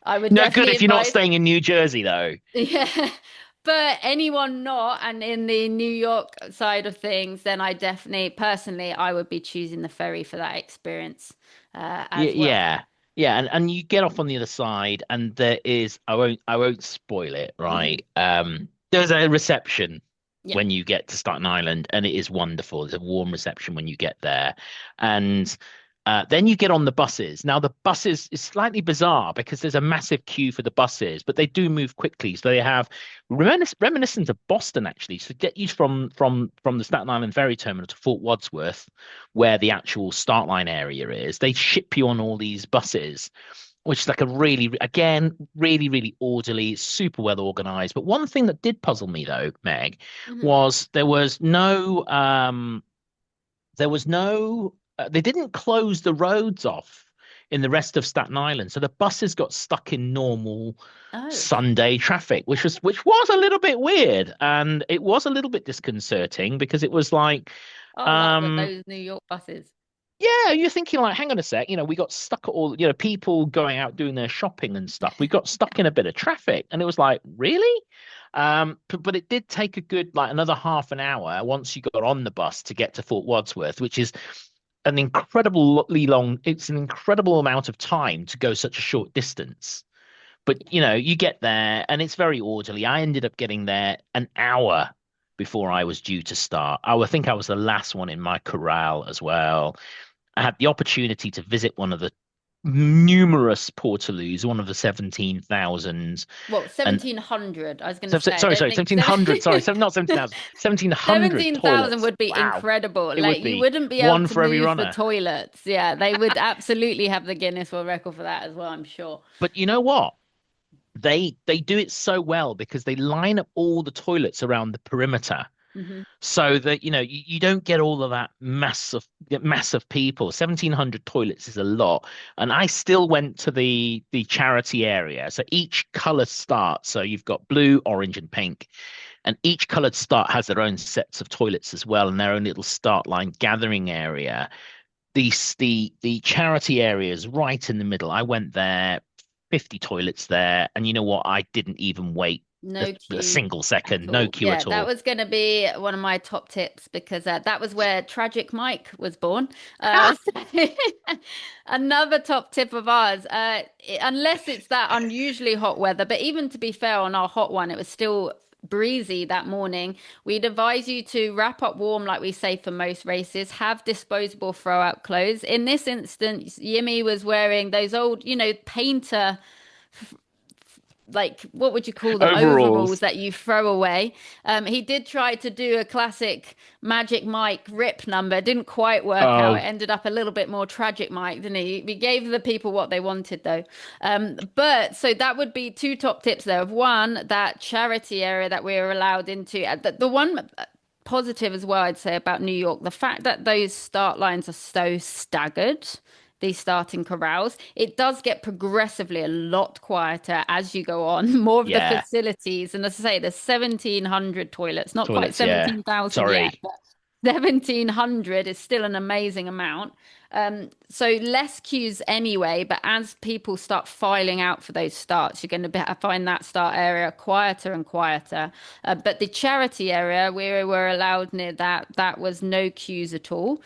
I would No good definitely if you're not advise. staying in New Jersey, though. Yeah. But anyone not, and in the New York side of things, then I definitely, personally, I would be choosing the ferry for that experience Yeah, as well. yeah, yeah, and you get off on the other side, and there is I won't spoil it, Hmm. right? There's a reception Yeah. when you get to Staten Island, and it is wonderful. There's a warm reception when you get there, and then you get on the buses. Now the buses is slightly bizarre because there's a massive queue for the buses, but they do move quickly. So they have reminiscent of Boston actually. So get you from the Staten Island ferry terminal to Fort Wadsworth, where the actual start line area is. They ship you on all these buses, which is like a really, again, really, really orderly, super well organized. But one thing that did puzzle me though, Meg, Hmm. was there was no, they didn't close the roads off in the rest of Staten Island. So the buses got stuck in normal Oh, Sunday traffic, which was a little bit weird. And it was a little bit disconcerting because it was like, I love um, those New York buses. yeah, you're thinking like, hang on a sec, we got stuck at all, people going out doing their shopping and stuff. We got stuck in a bit of traffic, and it was like, really? But it did take a good like another half an hour once you got on the bus to get to Fort Wadsworth, which is it's an incredible amount of time to go such a short distance. But you get there and it's very orderly. I ended up getting there an hour before I was due to start. I think I was the last one in my corral as well. I had the opportunity to visit one of the numerous portaloos, one of the 17,000 Well, and 1700, I was going to say. I sorry, don't sorry, think 1700, sorry, not 17,000, 1700 17,000 toilets. would be Wow. incredible. It Like would you be wouldn't be able one to for every move the runner. toilets. Yeah, they would absolutely have the Guinness World Record for that as well, I'm sure. But you know what? They do it so well because they line up all the toilets around the perimeter Hmm. so that you don't get all of that massive people. 1,700 toilets is a lot, and I still went to the charity area. So each color start, so you've got blue, orange, and pink, and each colored start has their own sets of toilets as well, and their own little start line gathering area. The charity area is right in the middle. I went there, 50 toilets there, and you know what? I didn't even wait a, No a queue single at second, no all. queue Yeah, at that all. was going to be one of my top tips because that was where Tragic Mike was born. So another top tip of ours, unless it's that unusually hot weather, but even to be fair, on our hot one, it was still breezy that morning. We'd advise you to wrap up warm, like we say for most races, have disposable throw out clothes. In this instance, Yimmy was wearing those old, painter, like what would you call them, overalls Overalls. that you throw away. He did try to do a classic Magic Mike rip number, didn't quite work out. It Oh, ended up a little bit more Tragic Mike, didn't he? We gave the people what they wanted though. But so that would be two top tips there. Of one, that charity area that we were allowed into. The one positive as well, I'd say about New York, the fact that those start lines are so staggered, these starting corrals, it does get progressively a lot quieter as you go on. More of the yeah. facilities, and as I say, there's 1,700 toilets, not quite Toilets, yeah. 17,000 yet, Sorry. but 1,700 is still an amazing amount. So less queues anyway, but as people start filing out for those starts, you're going to find that start area quieter and quieter. But the charity area, we were allowed near that was no queues at all.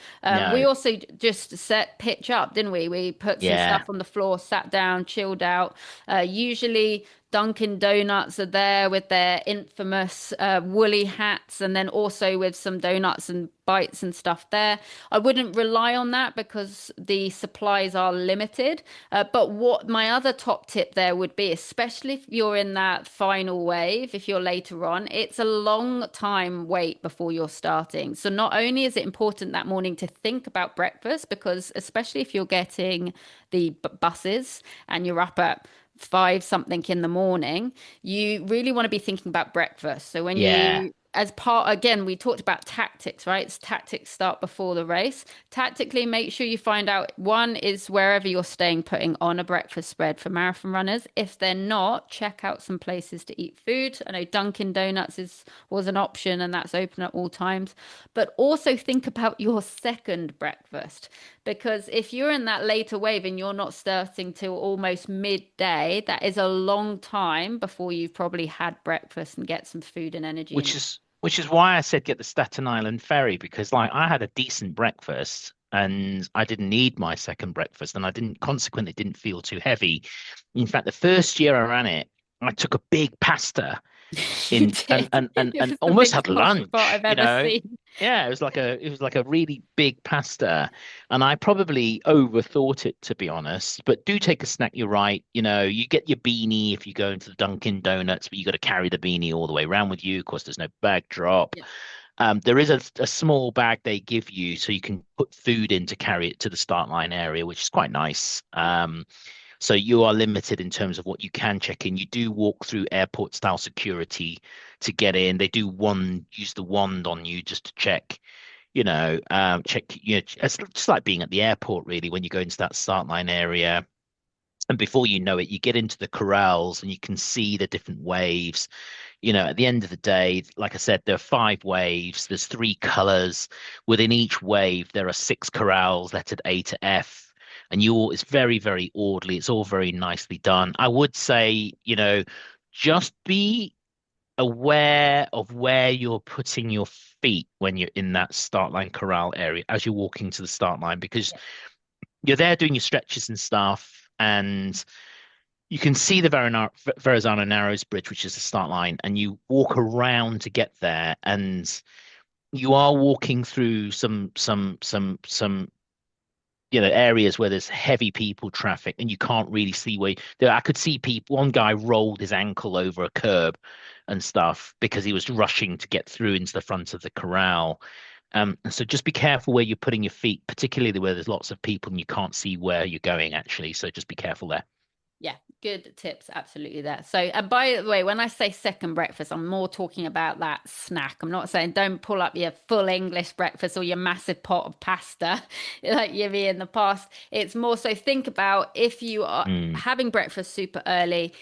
We No. also just set pitch up, didn't we? We put some Yeah. stuff on the floor, sat down, chilled out. Usually Dunkin' Donuts are there with their infamous woolly hats, and then also with some donuts and bites and stuff there. I wouldn't rely on that because the supplies are limited. But what my other top tip there would be, especially if you're in that final wave, if you're later on, it's a long time wait before you're starting. So not only is it important that morning to think about breakfast, because especially if you're getting the buses and you're up at five something in the morning, you really want to be thinking about breakfast. So when Yeah. you as part, again, we talked about tactics, right? Tactics start before the race. Tactically, make sure you find out one is wherever you're staying, putting on a breakfast spread for marathon runners. If they're not, check out some places to eat food. I know Dunkin' Donuts was an option and that's open at all times. But also think about your second breakfast, because if you're in that later wave and you're not starting till almost midday, that is a long time before you've probably had breakfast and get some food and energy in. Which is why I said get the Staten Island ferry, because like I had a decent breakfast and I didn't need my second breakfast and I didn't consequently didn't feel too heavy. In fact, the first year I ran it, I took a big pasta You in did. It and was the almost had biggest pasta pot lunch, I've ever seen. Yeah, it was like a really big pasta, and I probably overthought it, to be honest. But do take a snack. You're right. You get your beanie if you go into the Dunkin' Donuts, but you got to carry the beanie all the way around with you. Of course, there's no bag drop. Yeah. There is a small bag they give you so you can put food in to carry it to the start line area, which is quite nice. So you are limited in terms of what you can check in. You do walk through airport style security to get in. They do use the wand on you just to check, it's just like being at the airport really when you go into that start line area. And before you know it, you get into the corrals and you can see the different waves. At the end of the day, like I said, there are 5 waves. There's 3 colors. Within each wave, there are 6 corrals lettered A to F. And it's very, very orderly. It's all very nicely done. I would say, just be aware of where you're putting your feet when you're in that start line corral area as you're walking to the start line, because you're there doing your stretches and stuff. And you can see the Verrazano Narrows Bridge, which is the start line, and you walk around to get there, and you are walking through some areas where there's heavy people traffic, and you can't really see where. I could see people. One guy rolled his ankle over a curb and stuff because he was rushing to get through into the front of the corral. So just be careful where you're putting your feet, particularly where there's lots of people and you can't see where you're going actually. So just be careful there. Yeah, good tips. Absolutely there. So, and by the way, when I say second breakfast, I'm more talking about that snack. I'm not saying don't pull up your full English breakfast or your massive pot of pasta like you've in the past. It's more so think about if you are Mm, having breakfast super early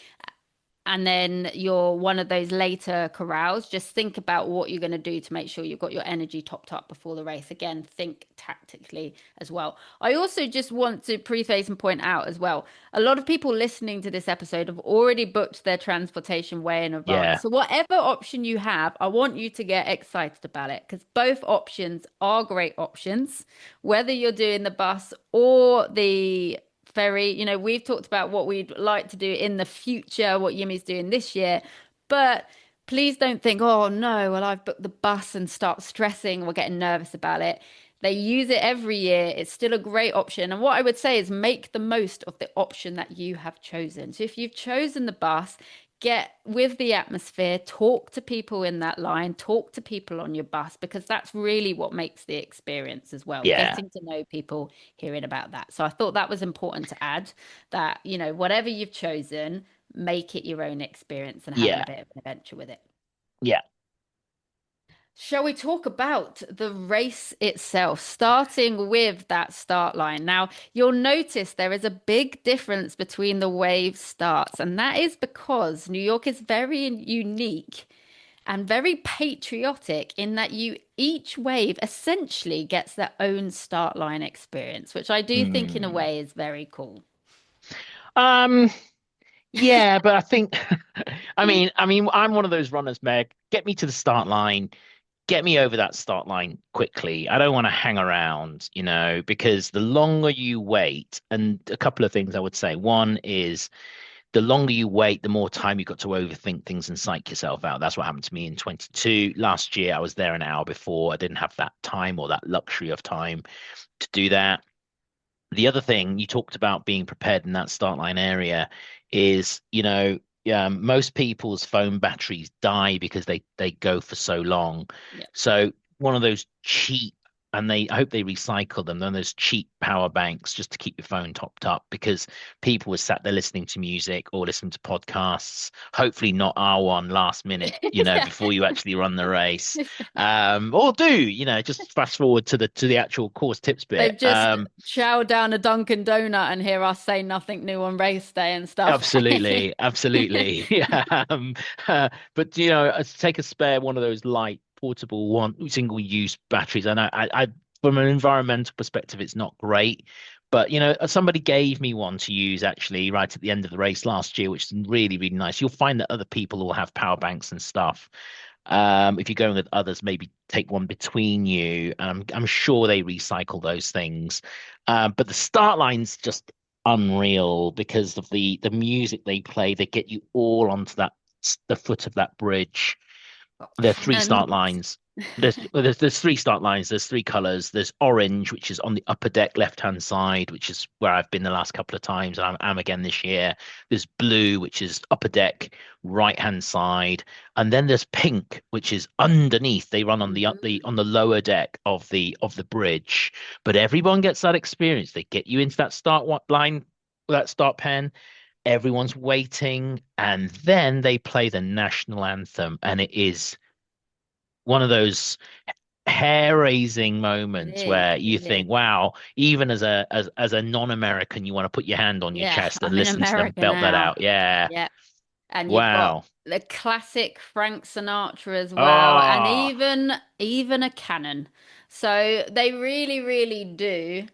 and then you're one of those later corrals, just think about what you're going to do to make sure you've got your energy topped up before the race. Again, think tactically as well. I also just want to preface and point out as well, a lot of people listening to this episode have already booked their transportation way in advance. yeah. So whatever option you have, I want you to get excited about it because both options are great options, whether you're doing the bus or the Ferry. We've talked about what we'd like to do in the future, what Yumi's doing this year, but please don't think, oh no, well, I've booked the bus and start stressing or getting nervous about it. They use it every year. It's still a great option. And what I would say is make the most of the option that you have chosen. So if you've chosen the bus, get with the atmosphere, talk to people in that line, talk to people on your bus, because that's really what makes the experience as well, Yeah. getting to know people, hearing about that. So I thought that was important to add that, whatever you've chosen, make it your own experience and having Yeah. a bit of an adventure with it. Yeah. Shall we talk about the race itself, starting with that start line? Now, you'll notice there is a big difference between the wave starts, and that is because New York is very unique and very patriotic in that each wave essentially gets their own start line experience, which I do think in a Mm. way is very cool. Um, yeah, but I think I mean, I'm one of those runners, Meg. Get me to the start line, get me over that start line quickly. I don't want to hang around, because the longer you wait, and a couple of things I would say. One is the longer you wait, the more time you've got to overthink things and psych yourself out. That's what happened to me in 22. Last year, I was there an hour before. I didn't have that time or that luxury of time to do that. The other thing you talked about being prepared in that start line area is, most people's phone batteries die because they go for so long. Yeah. So one of those cheap and I hope they recycle them. Then those cheap power banks just to keep your phone topped up, because people were sat there listening to music or listening to podcasts. Hopefully not our one last minute, Yeah. before you actually run the race. Or do, just fast forward to the actual course tips bit. They've just chowed down a Dunkin' Donut and hear us say nothing new on race day and stuff. Absolutely, absolutely. Yeah. But take a spare one of those light portable one single use batteries. I from an environmental perspective, it's not great. But somebody gave me one to use actually right at the end of the race last year, which is really, really nice. You'll find that other people will have power banks and stuff. If you're going with others, maybe take one between you. I'm sure they recycle those things. But the start line's just unreal because of the music they play. They get you all onto the foot of that bridge. Got There are three start cannons. lines. There's three start lines. There's three colors. There's orange, which is on the upper deck left hand side, which is where I've been the last couple of times, and I'm again this year. There's blue, which is upper deck right hand side, and then there's pink, which is underneath. They run on the lower deck of the bridge. But everyone gets that experience. They get you into that line, that start pen. Everyone's waiting, and then they play the national anthem, and it is one of those hair-raising It moments is, where you it is. think, wow, even as a non-American, you want to put your hand on your Yeah, chest and I'm in listen to them America belt that now. out. Yeah. Yeah. And you've got Wow. the classic Frank Sinatra as well, and Ah, even a canon. So they really, really do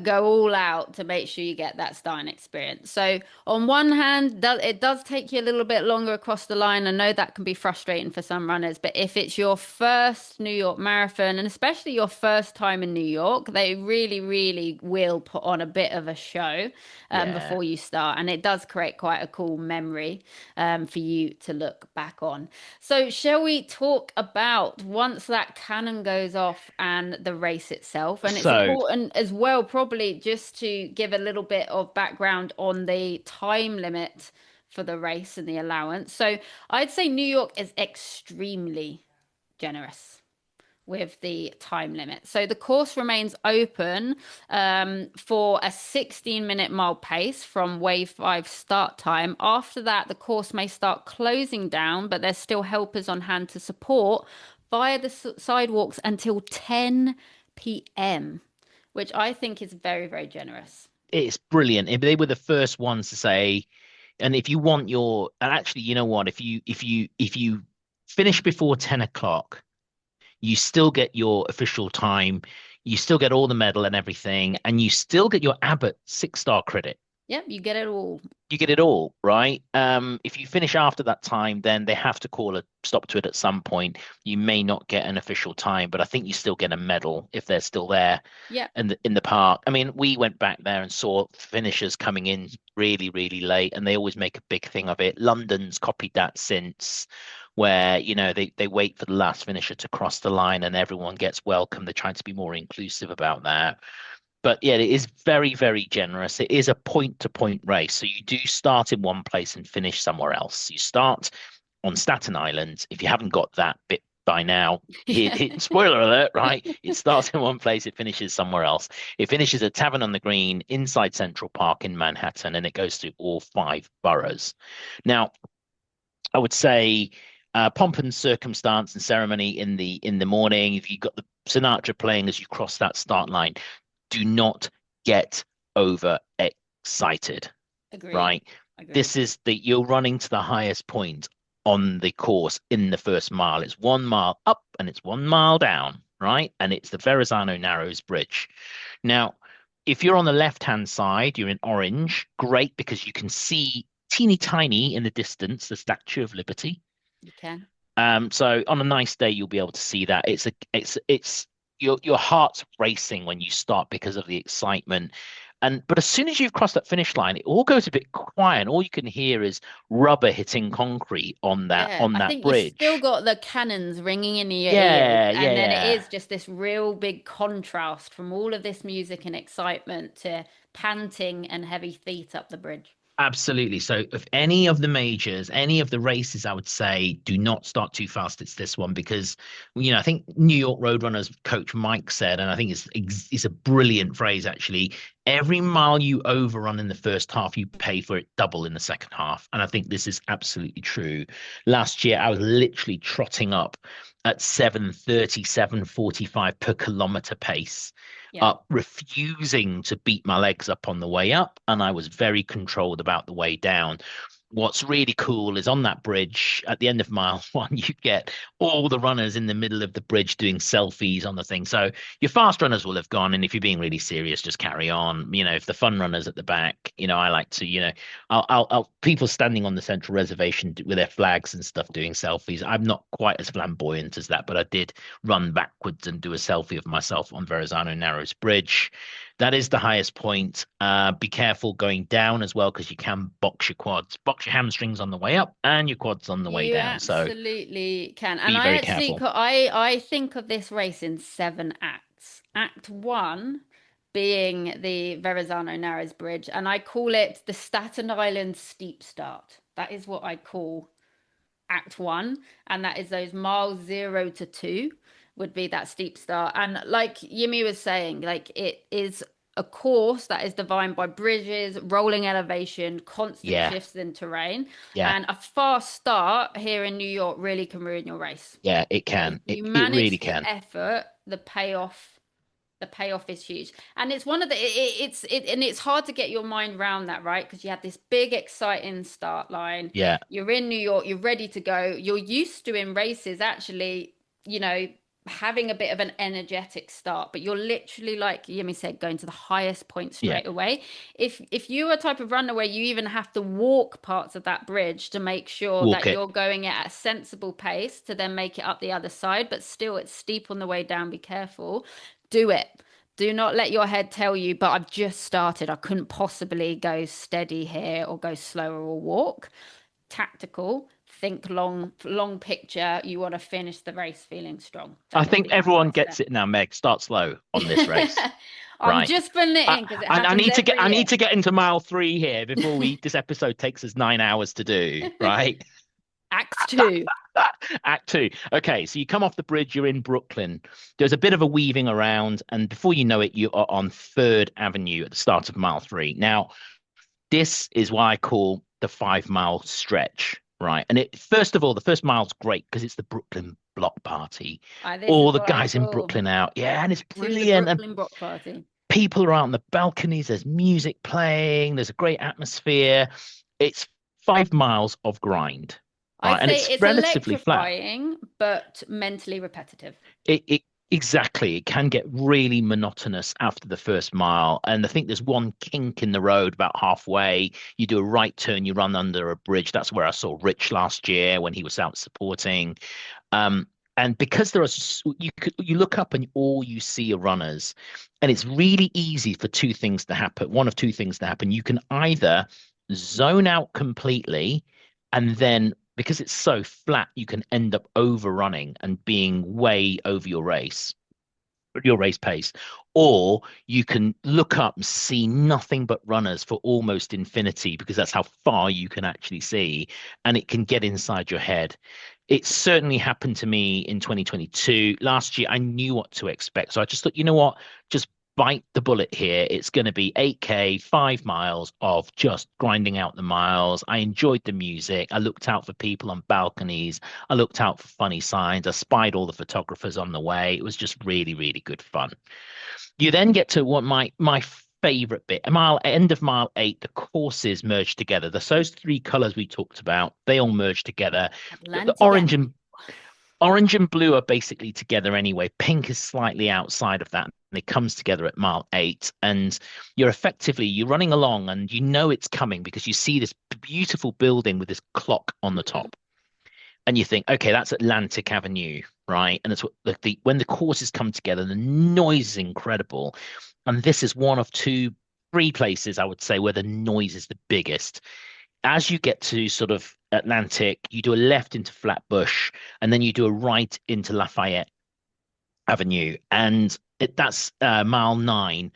go all out to make sure you get that starting experience. So on one hand, it does take you a little bit longer across the line. I know that can be frustrating for some runners, but if it's your first New York Marathon, and especially your first time in New York, they really, really will put on a bit of a show yeah. before you start, and it does create quite a cool memory for you to look back on. So, shall we talk about once that cannon goes off and the race itself? And it's So, important as well, probably just to give a little bit of background on the time limit for the race and the allowance. So, I'd say New York is extremely generous with the time limit. So the course remains open for a 16-minute mile pace from wave 5 start time. After that, the course may start closing down, but there's still helpers on hand to support via the sidewalks until 10 p.m., which I think is very, very generous. it's brilliant. They were the first ones to say, and if you want and actually, you know what? If you finish before 10 o'clock, you still get your official time, you still get all the medal and everything, and you still get your Abbott 6-star credit. Yep, you get it all. You get it all, right? If you finish after that time, then they have to call a stop to it at some point. You may not get an official time, but I think you still get a medal if they're still there Yep. in the park. I mean, we went back there and saw finishers coming in really, really late, and they always make a big thing of it. London's copied that since, where they wait for the last finisher to cross the line and everyone gets welcome. They're trying to be more inclusive about that. But yeah, it is very, very generous. It is a point to point race. So you do start in one place and finish somewhere else. You start on Staten Island. If you haven't got that bit by now, Yeah. spoiler alert, right? It starts in one place, it finishes somewhere else. It finishes at Tavern on the Green inside Central Park in Manhattan, and it goes through all 5 boroughs. Now, I would say pomp and circumstance and ceremony in the morning. If you got the Sinatra playing as you cross that start line, do not get over excited, Agreed. right? Agreed. This is you're running to the highest point on the course in the first mile. It's 1 mile up and it's 1 mile down, right? And it's the Verrazano Narrows Bridge. Now, if you're on the left-hand side, you're in orange, great because you can see teeny tiny in the distance the Statue of Liberty. You can. So on a nice day, you'll be able to see that. It's your heart's racing when you start because of the excitement. But as soon as you've crossed that finish line, it all goes a bit quiet, and all you can hear is rubber hitting concrete on that Yeah, on I that think you still bridge. got the cannons ringing in your ears, Yeah, yeah, and then it yeah. is just this real big contrast from all of this music and excitement to panting and heavy feet up the bridge. Absolutely. So, if any of the majors, any of the races, I would say do not start too fast. It's this one because, I think New York Roadrunners coach Mike said, and I think it's a brilliant phrase actually. Every mile you overrun in the first half, you pay for it double in the second half. And I think this is absolutely true. Last year, I was literally trotting up at 7:30, 7:45 per kilometer pace, Yeah. refusing to beat my legs up on the way up, and I was very controlled about the way down. What's really cool is on that bridge at the end of mile one, you get all the runners in the middle of the bridge doing selfies on the thing. So your fast runners will have gone, and if you're being really serious, just carry on. If the fun runners at the back, I like to, people standing on the central reservation with their flags and stuff doing selfies. I'm not quite as flamboyant as that, but I did run backwards and do a selfie of myself on Verrazano Narrows Bridge. That is the highest point. Be careful going down as well because you can box your quads, box your hamstrings on the way up and your quads on the way You down. So absolutely can. And be I very actually, careful. I think of this race in seven acts. Act one being the Verrazano Narrows Bridge, and I call it the Staten Island Steep Start. That is what I call Act One, and that is those miles 0 to 2 would be that steep start. And like Yimi was saying, like it is a course that is defined by bridges, rolling elevation, constant Yeah, shifts in terrain, yeah, and a fast start here in New York really can ruin your race. yeah. It So if can. It you it really manage the can. effort, the payoff is huge. And it's one of and it's hard to get your mind around that, right? Because you have this big exciting start line, Yeah, you're in New York, you're ready to go, you're used to in races actually, you know having a bit of an energetic start, but you're literally, like Yemi said, going to the highest point yeah. straight away. If you're a type of runner where you even have to walk parts of that bridge to make sure Walk that it. you're going at a sensible pace to then make it up the other side, but still it's steep on the way down, be careful. Do it. Do not let your head tell you, but I've just started. I couldn't possibly go steady here or go slower or walk. Tactical, think long picture. You want to finish the race feeling strong. I That would think be my everyone first step. gets it now, Meg. Start slow on this race, I'm right? just putting it I, in because it I happens need to get every I year. need to get into mile three here before we this episode takes us 9 hours to do, right? Acts two. Act two. Okay, so you come off the bridge, you're in Brooklyn. There's a bit of a weaving around, and before you know it, you are on Third Avenue at the start of mile three. Now, this is what I call the 5 mile stretch, right? And first of all, the first mile's great because it's the Brooklyn block party. This All is the what I guys in call Brooklyn out, yeah, and it's to the brilliant. And Brooklyn Block Party. people are out on the balconies. There's music playing. There's a great atmosphere. It's 5 miles of grind, right? I'd And say it's it's relatively flat. electrifying, but mentally repetitive. It exactly. It can get really monotonous after the first mile, and I think there's one kink in the road about halfway. You do a right turn, you run under a bridge. That's where I saw Rich last year when he was out supporting. Um, and because you look up and all you see are runners, and it's really easy for two things to happen. One of two things to happen. You can either zone out completely, and then because it's so flat, you can end up overrunning and being way over your race pace, or you can look up and see nothing but runners for almost infinity because that's how far you can actually see, and it can get inside your head. It certainly happened to me in 2022. Last year, I knew what to expect. So I just thought, you know what? Just bite the bullet here. It's going to be 8K, 5 miles of just grinding out the miles. I enjoyed the music. I looked out for people on balconies. I looked out for funny signs. I spied all the photographers on the way. It was just really, really good fun. You then get to what my favorite bit. End of mile eight, the courses merge together. Those three colors we talked about, they all merge together. The Atlantic Avenue. orange and blue are basically together anyway. Pink is slightly outside of that. And it comes together at mile eight. And you're running along and you know it's coming because you see this beautiful building with this clock on the Mhm. top. And you think, okay, that's Atlantic Avenue, right? And it's what when the courses come together, the noise is incredible. And this is one of three places I would say where the noise is the biggest. As you get to sort of Atlantic, you do a left into Flatbush, and then you do a right into Lafayette Avenue, and that's mile nine.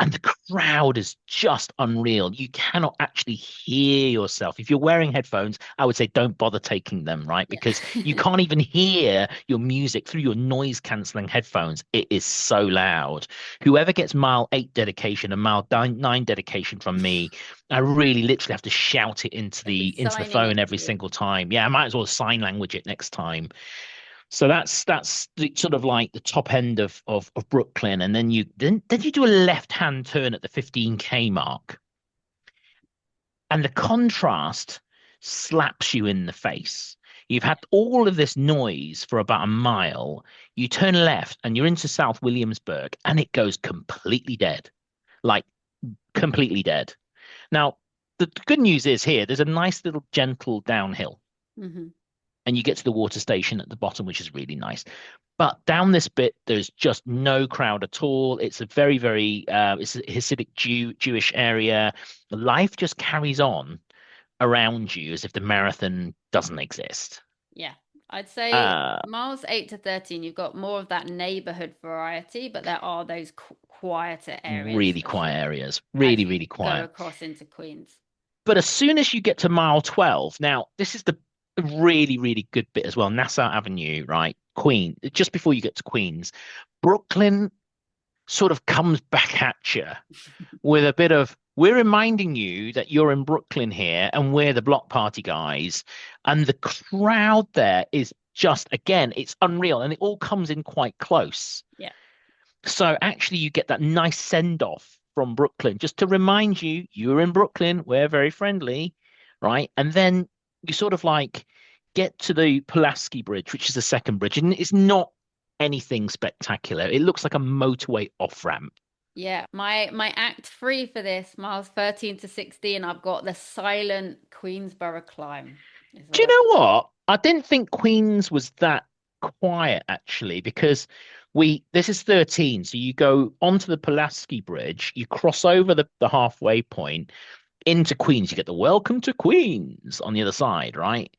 and the crowd is just unreal. You cannot actually hear yourself. If you're wearing headphones, I would say don't bother taking them, right? Because you Yeah. can't even hear your music through your noise canceling headphones. It is so loud. Whoever gets mile 8 dedication and mile 9 dedication from me, I really literally have to shout it They'll be into the signing phone it every to you. single time. Yeah, I might as well sign language it next time. So that's the sort of like the top end of Brooklyn, and then you do a left-hand turn at the 15K mark, and the contrast slaps you in the face. You've had all of this noise for about a mile. You turn left and you're into South Williamsburg, and it goes completely dead, like completely dead. Now, the good news is here, there's a nice little gentle downhill Hmm. and you get to the water station at the bottom, which is really nice. But down this bit, there's just no crowd at all. It's a very, it's a Hasidic Jewish area. Life just carries on around you as if the marathon doesn't exist. Yeah. I'd say Uh, miles 8 to 13, you've got more of that neighborhood variety, but there are those quieter areas really for quiet sure areas, as really, you really go quiet. across into Queens. But as soon as you get to mile 12, now this is the really, really good bit as well. Nassau Avenue, right? Queen, just before you get to Queens, Brooklyn sort of comes back at you with a bit of we're reminding you that you're in Brooklyn here and we're the block party guys. And the crowd there is just, again, it's unreal and it all comes in quite close. Yeah. So actually, you get that nice send off from Brooklyn just to remind you you're in Brooklyn, we're very friendly, right? And then you sort of like get to the Pulaski Bridge, which is the second bridge, and it's not anything spectacular. It looks like a motorway off ramp. Yeah, my act three for this, miles 13 to 16, I've got the silent Queensboro climb, is Do what you I've know what? I didn't think Queens was that quiet actually, because this is 13, so you go onto the Pulaski Bridge, you cross over the halfway point into Queens, you get the welcome to Queens on the other side, right?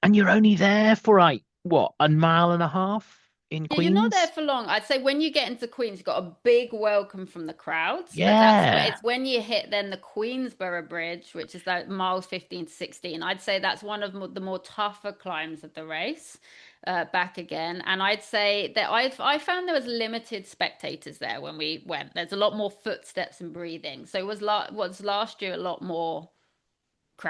And you're only there for like what, a mile and a half in Yeah, you're not there Queens? for long. I'd say when you get into Queens, you've got a big welcome from the crowds, but Yeah. it's when you hit then the Queensboro Bridge, which is like miles 15 to 16. I'd say that's one of the more tougher climbs of the race, back again. And I'd say that I found there was limited spectators there when we went. There's a lot more footsteps and breathing. So it was last year a lot more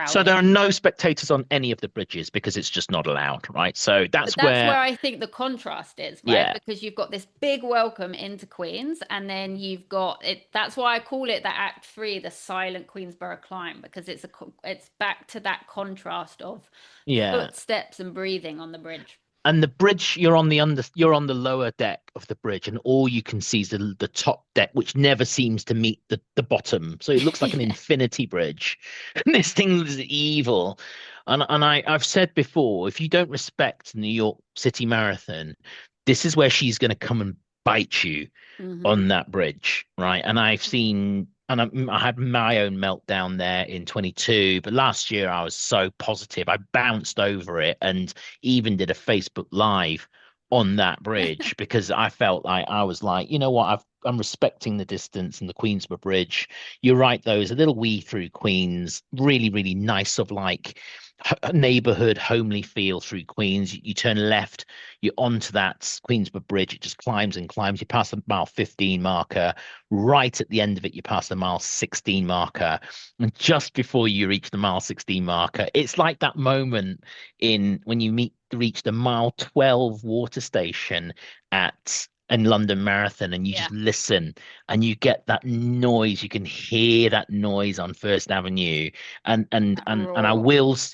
So there crowded. are no spectators on any of the bridges because it's just not allowed, right? So But that's that's where, where I think the contrast is, right? yeah. Because you've got this big welcome into Queens, and then you've got it. That's why I call it the Act Three, the silent Queensboro climb, because it's back to that contrast of Yeah. footsteps and breathing on the bridge. And the bridge, you're on the lower deck of the bridge, and all you can see is the top deck, which never seems to meet the bottom. So it looks like an Yeah. infinity bridge. And this thing is evil. And I've said before, if you don't respect New York City Marathon, this is where she's going to come and bite you Hmm. on that bridge, right? And I've seen, and I had my own meltdown there in 22, but last year I was so positive. I bounced over it and even did a Facebook Live on that bridge because I felt like I was like, you know what, I'm respecting the distance and the Queensborough Bridge. You're right, though, it's a little wee through Queens, really, really nice of like neighborhood, homely feel through Queens. You turn left, you're onto that Queensborough Bridge. It just climbs and climbs. You pass the mile 15 marker. Right at the end of it, you pass the mile 16 marker. And just before you reach the mile 16 marker, it's like that moment in when you reach the mile 12 water station at in London Marathon and you Yeah, just listen and you get that noise. You can hear that noise on First Avenue. that And raw.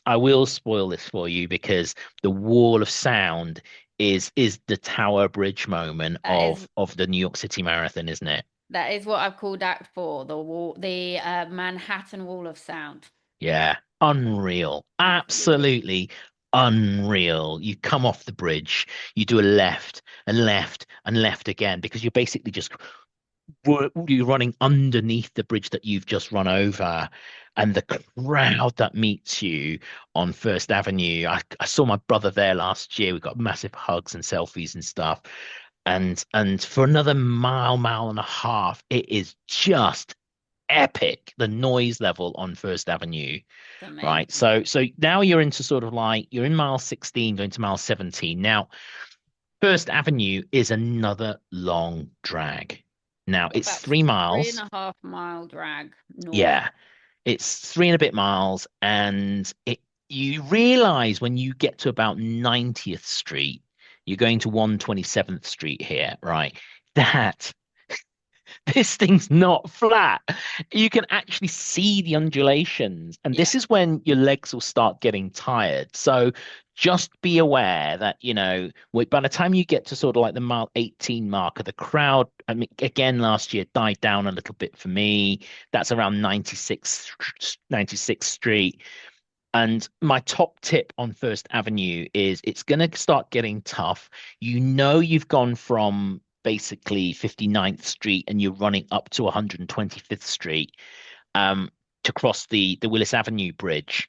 I will spoil this for you because the wall of sound is the Tower Bridge moment That is of the New York City Marathon, isn't it? that is what I've called Act Four, the Manhattan Wall of Sound. Yeah, unreal. Absolutely. Absolutely unreal. You come off the bridge, you do a left and left and left again because you're basically just you're running underneath the bridge that you've just run over. And the crowd that meets you on First Avenue. I saw my brother there last year. We got massive hugs and selfies and stuff. And for another mile, mile and a half, it is just epic, the noise level on First Avenue, It's right? amazing. So now you're into sort of like you're in mile 16 going to mile 17. Now, First Avenue is another long drag. Now What it's about 3 miles. 3.5 mile drag north? Yeah, it's three and a bit miles, and it you realize when you get to about 90th Street, you're going to 127th Street here, right? That this thing's not flat. You can actually see the undulations, and Yeah. this is when your legs will start getting tired. So just be aware that, by the time you get to sort of like the mile 18 marker, the crowd, I mean, again, last year died down a little bit for me. That's around 96th Street. And my top tip on First Avenue is it's going to start getting tough. You've gone from basically 59th Street and you're running up to 125th Street um, to cross the Willis Avenue Bridge.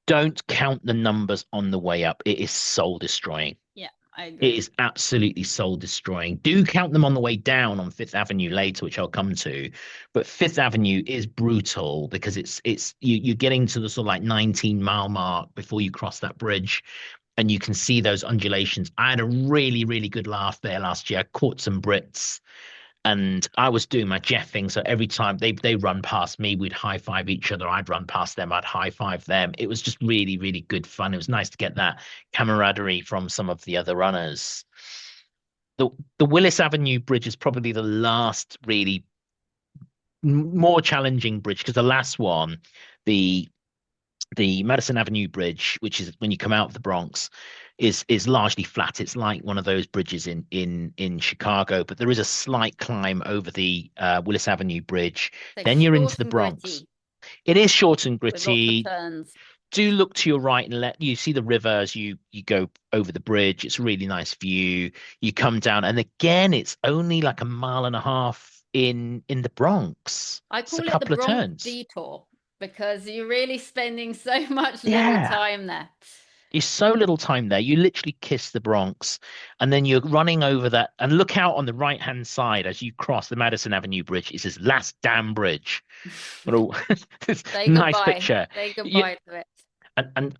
Don't count the numbers on the way up. It is soul destroying. Yeah, I It agree. is absolutely soul destroying. Do count them on the way down on Fifth Avenue later, which I'll come to. But Fifth Avenue is brutal because you're getting to the sort of like 19-mile mark before you cross that bridge, and you can see those undulations. I had a really, really good laugh there last year. I caught some Brits and I was doing my jeffing. So every time they run past me, we'd high five each other. I'd run past them, I'd high five them. It was just really, really good fun. It was nice to get that camaraderie from some of the other runners. The the Willis Avenue Bridge is probably the last really more challenging bridge because the last one, the the Madison Avenue Bridge, which is when you come out of the Bronx, is largely flat. It's like one of those bridges in Chicago, but there is a slight climb over the Willis Avenue Bridge. So Then you're into short the and Bronx. gritty It is short and with lots of gritty. turns. Do look to your right and let you see the river as you go over the bridge. It's a really nice view. You come down, and again, it's only like a mile and a half in the Bronx. I It's a call it the couple of Bronx turns. detour because you're really spending so much little Yeah. time there. Is so little time there. You literally kiss the Bronx, and then you're running over that. And look out on the right hand side as you cross the Madison Avenue Bridge. It's this last damn bridge. What a this Say nice goodbye. picture. Say Yeah, goodbye to it.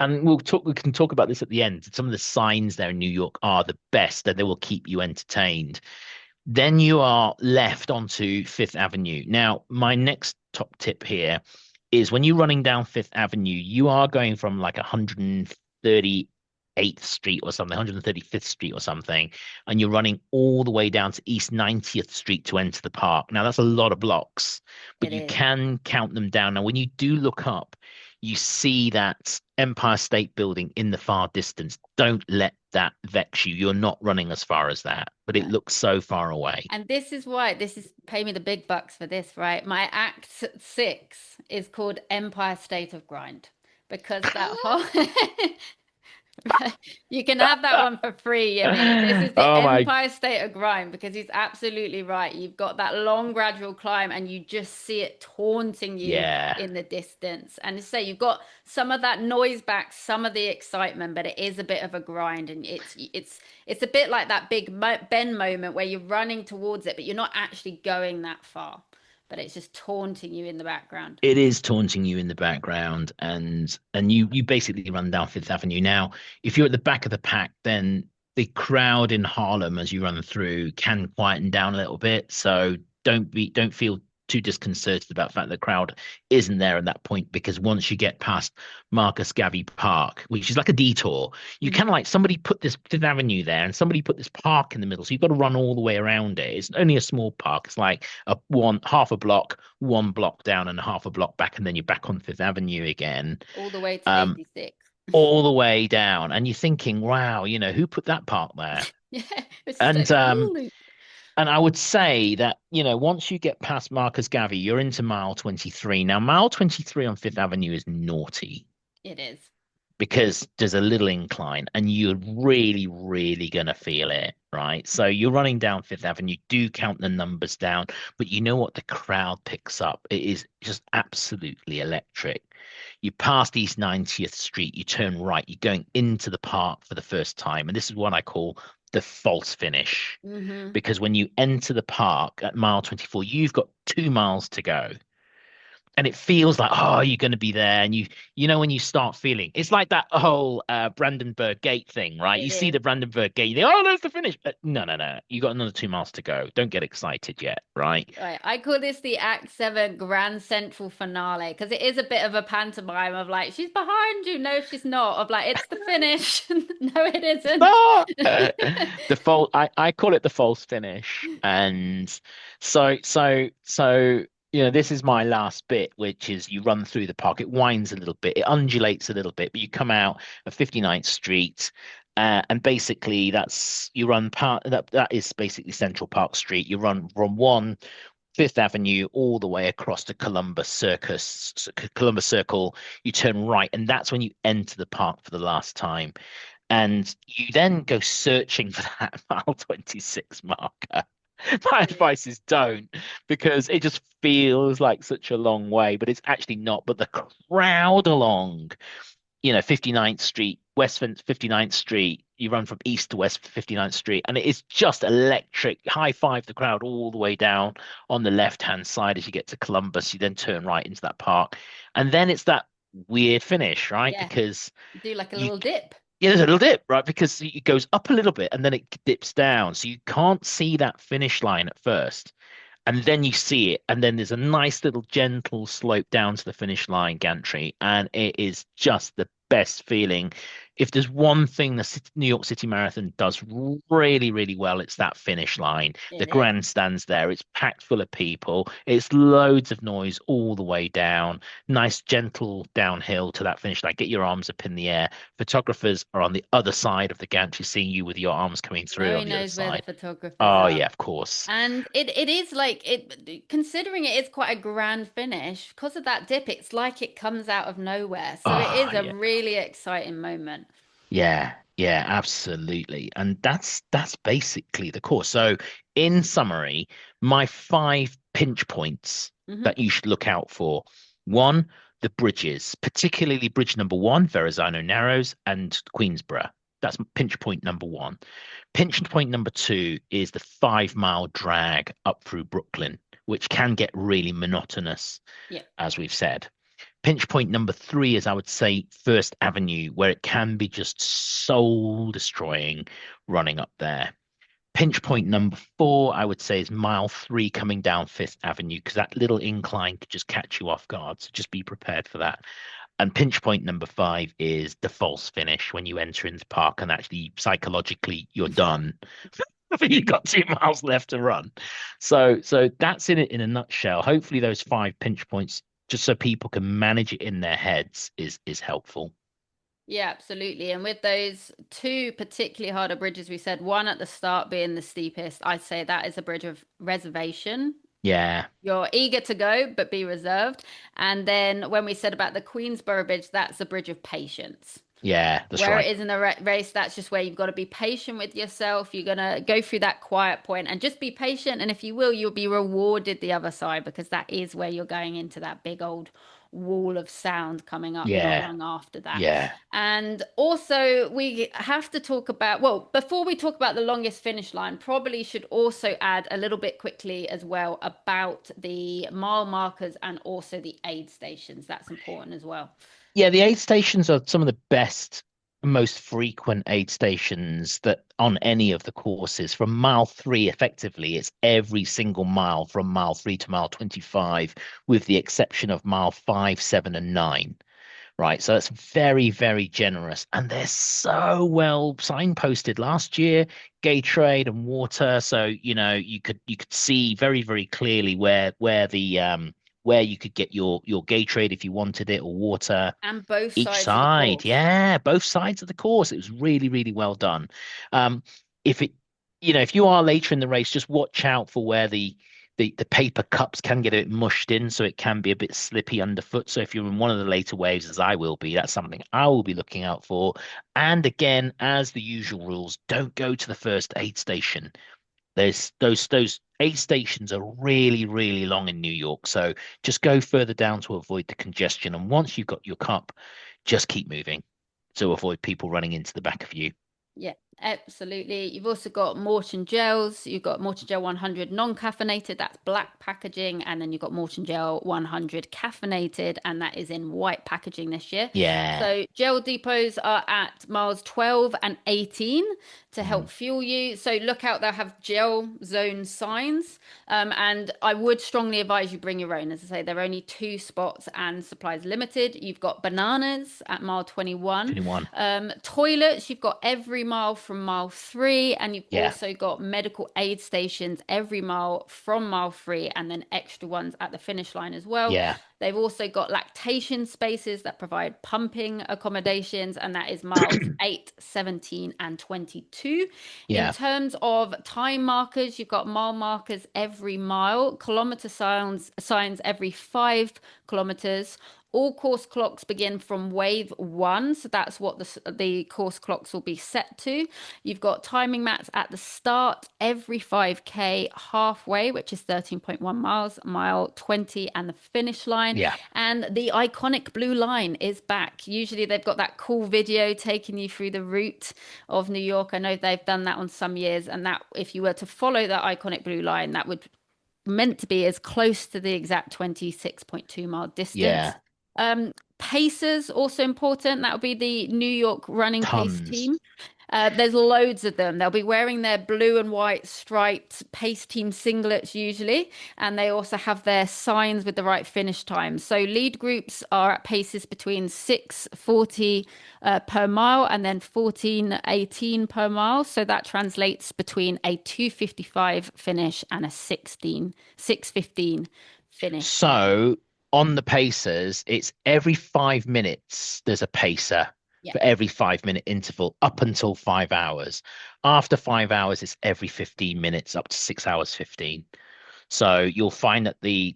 and we'll talk. We can talk about this at the end. Some of the signs there in New York are the best, and they will keep you entertained. Then you are left onto Fifth Avenue. Now, my next top tip here is when you're running down Fifth Avenue, you are going from like 138th Street or something, 135th Street or something, and you're running all the way down to East 90th Street to enter the park. Now, that's a lot of blocks, but It you is. can count them down. Now, when you do look up, you see that Empire State Building in the far distance. Don't let that vex you. You're not running as far as that, but it No. looks so far away. And this is why this is pay me the big bucks for this, right? My Act 6 is called Empire State of Grind because that whole you can have that one for free, Yemi. This is the Oh my, Empire State of Grind because he's absolutely right. You've got that long gradual climb and you just see it taunting you yeah. in the distance. And to say you've got some of that noise back, some of the excitement, but it is a bit of a grind and it's a bit like that big bend moment where you're running towards it, but you're not actually going that far. But it's just taunting you in the background. It is taunting you in the background, and you basically run down Fifth Avenue. Now, if you're at the back of the pack, then the crowd in Harlem as you run through can quieten down a little bit. So don't feel too disconcerted about the fact that the crowd isn't there at that point because once you get past Marcus Garvey Park, which is like a detour, you kind Mhm. of like somebody put this Fifth Avenue there and somebody put this park in the middle. So you've got to run all the way around it. It's only a small park. It's like a one half a block, one block down and half a block back, and then you're back on Fifth Avenue again. All the way to Um, 86. all the way down. And you're thinking, wow, who put that park there? Yeah, it's just a And cool loop. and I would say that, once you get past Marcus Garvey, you're into mile 23. Now, mile 23 on Fifth Avenue is naughty It is. because there's a little incline and you're really, really going to feel it, right? So you're running down Fifth Avenue, do count the numbers down, but you know what? The crowd picks up. It is just absolutely electric. You passed East 90th Street, you turn right, you're going into the park for the first time. And this is what I call the false finish. Hmm. Because when you enter the park at mile 24, you've got 2 miles to go. And it feels like, oh, you're going to be there. And you know, when you start feeling, it's like that whole Brandenburg Gate thing, right? You It see is. the Brandenburg Gate, you think, oh, there's the finish. No, no, no. You got another 2 miles to go. Don't get excited yet, right? Right. I call this the Act 7 Grand Central Finale because it is a bit of a pantomime of like, she's behind you. No, she's not. Of like, it's the finish. No, it isn't. Ah! The false, I call it the false finish. And so, this is my last bit, which is you run through the park. It winds a little bit, it undulates a little bit, but you come out of 59th Street. And basically you run part that is basically Central Park Street. You run from Fifth Avenue all the way across to Columbus Circle. You turn right, and that's when you enter the park for the last time. And you then go searching for that mile 26 marker. My advice is don't, because it just feels like such a long way, but it's actually not. But the crowd along, 59th Street, 59th Street, you run from east to west 59th Street, and it is just electric. High five the crowd all the way down on the left-hand side as you get to Columbus. You then turn right into that park. And then it's that weird finish, right? Yeah. Because Do like a you little dip. yeah, there's a little dip, right? Because it goes up a little bit and then it dips down. So you can't see that finish line at first. And then you see it, and then there's a nice little gentle slope down to the finish line, Gantry, and it is just the best feeling. If there's one thing the New York City Marathon does really, really well, it's that finish line. The It is. grandstand's there, it's packed full of people, it's loads of noise all the way down, nice gentle downhill to that finish line. Get your arms up in the air. Photographers are on the other side of the gantry, seeing you with your arms coming through Chloe on the other knows where the side. photographers Oh are. yeah, of course. And it is like it considering it is quite a grand finish because of that dip, it's like it comes out of nowhere. So it Oh is a yeah. really exciting moment. Yeah, yeah, absolutely. And that's basically the course. So in summary, my 5 pinch points Hmm. that you should look out for. One, the bridges, particularly bridge number one, Verrazano Narrows, and Queensboro. That's pinch point number one. Pinch point number two is the 5 mile drag up through Brooklyn, which can get really monotonous, Yeah. as we've said. Pinch point number three is, I would say, First Avenue, where it can be just soul destroying running up there. Pinch point number four, I would say, is mile three coming down Fifth Avenue, because that little incline could just catch you off guard. So just be prepared for that. And pinch point number five is the false finish when you enter into the park and actually psychologically you're done. You've got 2 miles left to run. So that's it in a nutshell. Hopefully those 5 pinch points, just so people can manage it in their heads, is helpful. Yeah, absolutely. And with those two particularly harder bridges, we said one at the start being the steepest, I'd say that is a bridge of reservation. Yeah, You're eager to go, but be reserved. And then when we said about the Queensboro Bridge, that's a bridge of patience. yeah, that's Where it right. is in the race, that's just where you've got to be patient with yourself. You're going to go through that quiet point and just be patient. And if you will, you'll be rewarded the other side because that is where you're going into that big old wall of sound coming up not Yeah, long after that. yeah. And also, we have to talk about, well, before we talk about the longest finish line, probably should also add a little bit quickly as well about the mile markers and also the aid stations. That's important as well. Yeah, the aid stations are some of the best, most frequent aid stations that on any of the courses. From mile three, effectively, it's every single mile from mile three to mile 25, with the exception of mile five, seven, and nine. Right. So that's very, very generous. And they're so well signposted. Last year, Gatorade and water. So, you could see very, very clearly where you could get your Gatorade if you wanted it, or water. And both Each sides of the side, course. yeah, both sides of the course. It was really, really well done. Um, if it, if you are later in the race, just watch out for where the paper cups can get a bit mushed in, so it can be a bit slippy underfoot. So if you're in one of the later waves, as I will be, that's something I will be looking out for. And again, as the usual rules, don't go to the first aid station. There's those aid stations are really, really long in New York. So just go further down to avoid the congestion. And once you've got your cup, just keep moving to avoid people running into the back of you. Yeah, absolutely. You've also got Morton gels. You've got Morton Gel 100 non-caffeinated, that's black packaging, and then you've got Morton Gel 100 caffeinated, and that is in white packaging this year. Yeah. So gel depots are at miles 12 and 18 to help Mm. fuel you. So look out, they'll have gel zone signs. And I would strongly advise you bring your own. As I say, there are only two spots and supplies limited. You've got bananas at mile 21. 21. Toilets, you've got every mile from mile 3, and you've Yeah. also got medical aid stations every mile from mile 3, and then extra ones at the finish line as well. Yeah. They've also got lactation spaces that provide pumping accommodations, and that is miles 8, 17, and 22. In Yeah. terms of time markers, you've got mile markers every mile, kilometer signs every 5 kilometers. All course clocks begin from wave 1, so that's what the course clocks will be set to. You've got timing mats at the start every 5K, halfway, which is 13.1 miles, mile 20, and the finish line. Yeah. And the iconic blue line is back. Usually they've got that cool video taking you through the route of New York. I know they've done that on some years, and that if you were to follow that iconic blue line, that would meant to be as close to the exact 26.2 mile distance. Yeah. Pacers also important. That would be the New York running pace Tons. team. There's loads of them. They'll be wearing their blue and white striped pace team singlets usually, and they also have their signs with the right finish time. So lead groups are at paces between 6:40 per mile and then 14:18 per mile. So that translates between a 2:55 finish and a 6:15 finish time. So on the pacers, it's every 5 minutes there's a pacer Yeah. for every 5 minute interval up until 5 hours. After 5 hours, it's every 15 minutes up to 6 hours 15. So you'll find that the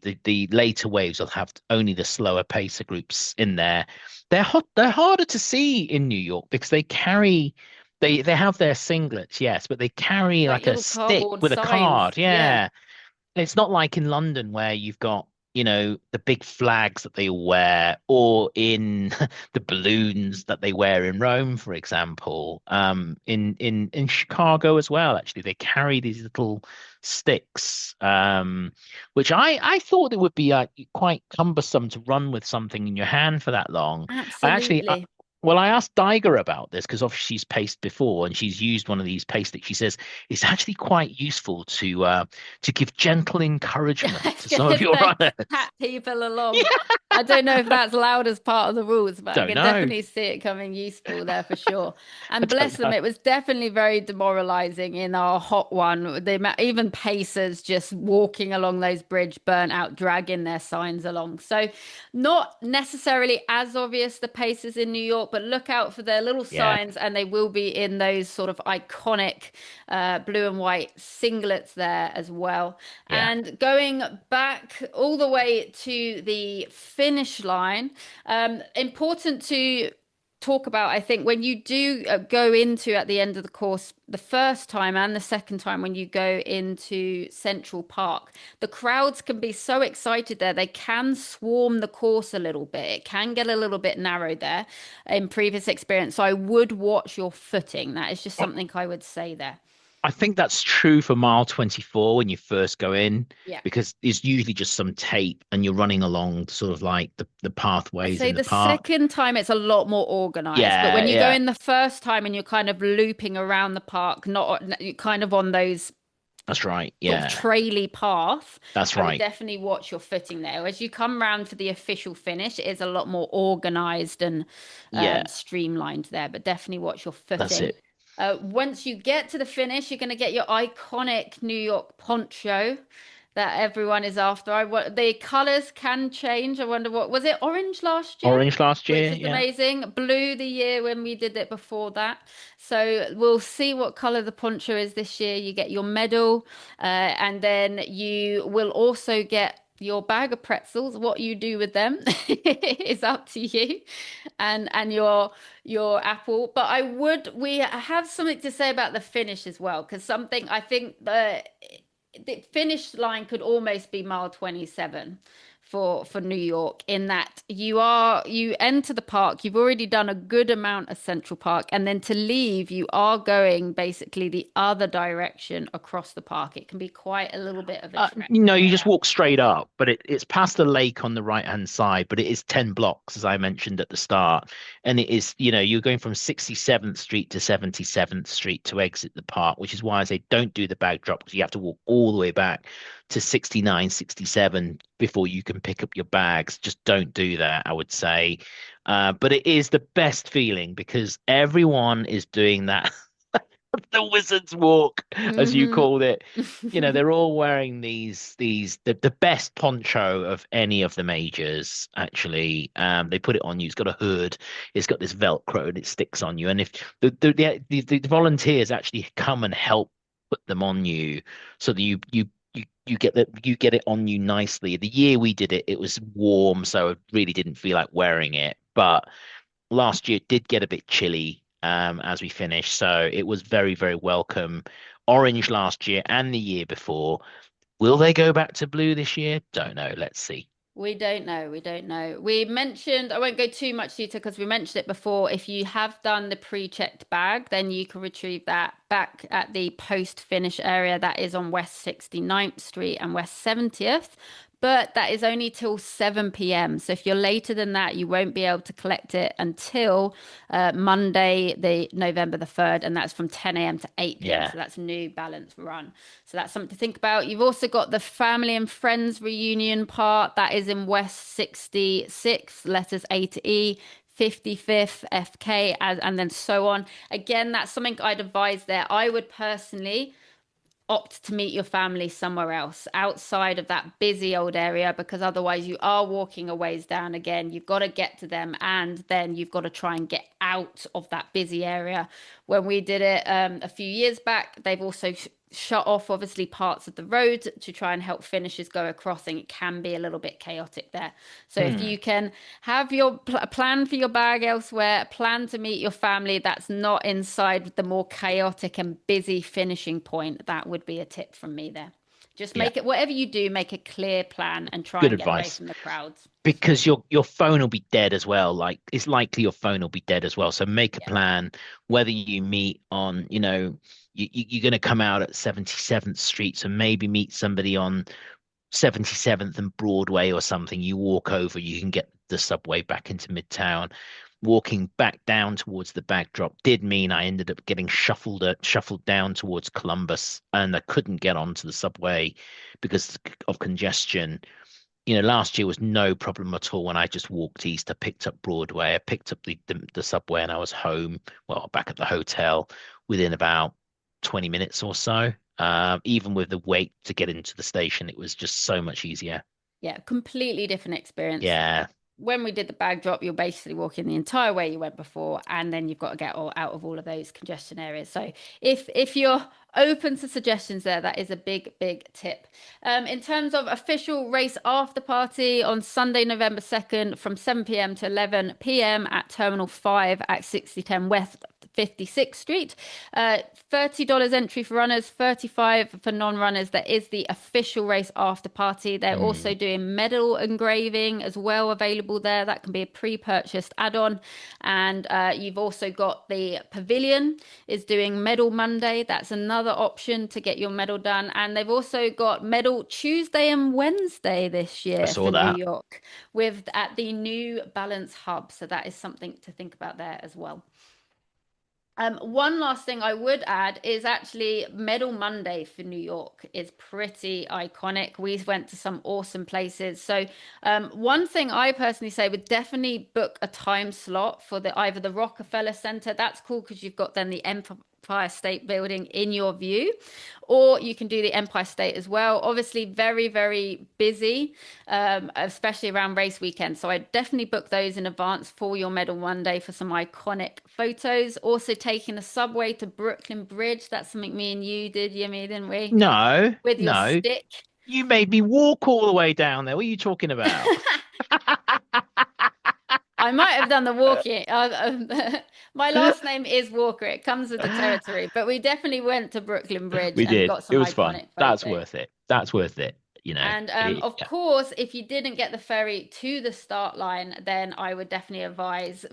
later waves will have only the slower pacer groups in there. They're harder to see in New York because they have their singlets, yes, but they carry Like like a little stick cardboard with a signs. card. Yeah. Yeah. It's not like in London where you've got, the big flags that they wear, or in the balloons that they wear in Rome, for example. In Chicago as well, actually, they carry these little sticks, which I thought it would be quite cumbersome to run with something in your hand for that long. I actually, Absolutely. well, I asked Diger about this because obviously she's paced before and she's used one of these pace sticks. She says it's actually quite useful to give gentle I encouragement was to going some of to your say, runners. pat people along. Yeah, I don't know if that's loud as part of the rules, but I don't can know. definitely see it coming useful there for sure. I And bless don't them, know. it was definitely very demoralizing in our hot one. Even pacers just walking along those bridge burnt out, dragging their signs along. So, not necessarily as obvious the pacers in New York, but look out for their little Yeah, signs, and they will be in those sort of iconic blue and white singlets there as well. yeah. And going back all the way to the finish line, important to talk about, I think, when you do go into at the end of the course, the first time and the second time when you go into Central Park, the crowds can be so excited there. They can swarm the course a little bit. It can get a little bit narrow there in previous experience. So I would watch your footing. That is just something I would say there. I think that's true for mile 24 when you first go in, Yeah. because it's usually just some tape and you're running along sort of like the I pathways say in the the park. second time it's a lot more organized, but Yeah, when you go yeah. in the first time and you're kind of looping around the park, not kind of on those That's right. sort of Yeah, traily path, that's I would right. definitely watch your footing there. As you come round for the official finish, it is a lot more organized and Yeah, streamlined there, but definitely watch your that's footing. it. Once you get to the finish, you're going to get your iconic New York poncho that everyone is after. The colors can change. I wonder what was it orange last year? Orange last Which year. is Yeah. amazing. Blue the year when we did it before that. So we'll see what color the poncho is this year. You get your medal, and then you will also get your bag of pretzels. What you do with them is up to you, and your apple. But we have something to say about the finish as well, because something I think the finish line could almost be mile 27 for New York, in that you enter the park, you've already done a good amount of Central Park, and then to leave, you are going basically the other direction across the park. It can be quite a little bit of a trek to You get just out. walk straight up, but it's past the lake on the right hand side, but it is 10 blocks, as I mentioned at the start. And it is, you're going from 67th Street to 77th Street to exit the park, which is why I say don't do the bag drop, because you have to walk all the way back to 69, 67 before you can pick up your bags. Just don't do that, I would say. But it is the best feeling because everyone is doing that. The wizard's walk, as you Hmm. called it. They're all wearing the best poncho of any of the majors, actually. They put it on you. It's got a hood, it's got this Velcro, and it sticks on you. And if the volunteers actually come and help put them on you, so that you get it on you nicely. The year we did it, it was warm, so I really didn't feel like wearing it. But last year it did get a bit chilly as we finished, so it was very, very welcome. Orange last year and the year before. Will they go back to blue this year? Don't know. Let's see. We don't know. We don't know. We mentioned, I won't go too much detail because we mentioned it before. If you have done the pre-checked bag, then you can retrieve that back at the post-finish area that is on West 69th Street and West 70th. But that is only till 7 p.m. So if you're later than that, you won't be able to collect it until Monday, the November the 3rd, and that's from 10 a.m. to 8 p.m. Yeah. So that's New Balance Run. So that's something to think about. You've also got the family and friends reunion part that is in West 66, letters A to E. 55th FK, and then so on. Again, that's something I'd advise there. I would personally opt to meet your family somewhere else outside of that busy old area, because otherwise you are walking a ways down again. You've got to get to them, and then you've got to try and get out of that busy area. When we did it a few years back, they've also shut off obviously parts of the road to try and help finishers go across, and it can be a little bit chaotic there. So if Hmm. you can have your plan for your bag elsewhere, plan to meet your family that's not inside the more chaotic and busy finishing point, that would be a tip from me there. Just Yeah. make it, whatever you do, make a clear plan and try Good and get away advice. from the crowds. Because your phone will be dead as well. Like it's likely your phone will be dead as well. So make a Yeah. plan. Whether you meet on, you're going to come out at 77th Street, so maybe meet somebody on 77th and Broadway or something. You walk over, you can get the subway back into Midtown. Walking back down towards the backdrop did mean I ended up getting shuffled down towards Columbus, and I couldn't get onto the subway because of congestion. Last year was no problem at all when I just walked east. I picked up Broadway, I picked up the subway, and I was home, well, back at the hotel within about 20 minutes or so. Even with the wait to get into the station, it was just so much easier. Yeah, completely different experience. Yeah. When we did the bag drop, you're basically walking the entire way you went before, and then you've got to get all out of all of those congestion areas. So if you're open to suggestions there, that is a big, big tip. In terms of official race after party on Sunday, November 2nd from 7 p.m. to 11 p.m. at Terminal 5 at 6010 West 56th Street. $30 entry for runners, 35 for non-runners. That is the official race after party. They're also Mm. doing medal engraving as well available there. That can be a pre-purchased add-on. And you've also got the pavilion is doing Medal Monday. That's another option to get your medal done. And they've also got Medal Tuesday and Wednesday this I year saw for New that. York with at the New Balance Hub. So that is something to think about there as well. One last thing I would add is actually Medal Monday for New York is pretty iconic. We went to some awesome places. So, one thing I personally say would definitely book a time slot for the either the Rockefeller Center. That's cool because you've got then the Empire State Building in your view, or you can do the Empire State as well. Obviously, very, very busy, especially around race weekend. So I definitely book those in advance for your medal one day for some iconic photos. Also taking the subway to Brooklyn Bridge. That's something me and you did, Yemi, didn't we? No, With your no. stick. You made me walk all the way down there. What are you talking about? I might have done the walking. My last name is Walker. It comes with the territory, but we definitely went to Brooklyn Bridge We and did. got It some was fun. iconic That's photos. worth it. That's worth it. You know, And of yeah. course, if you didn't get the ferry to the start line, then I would definitely advise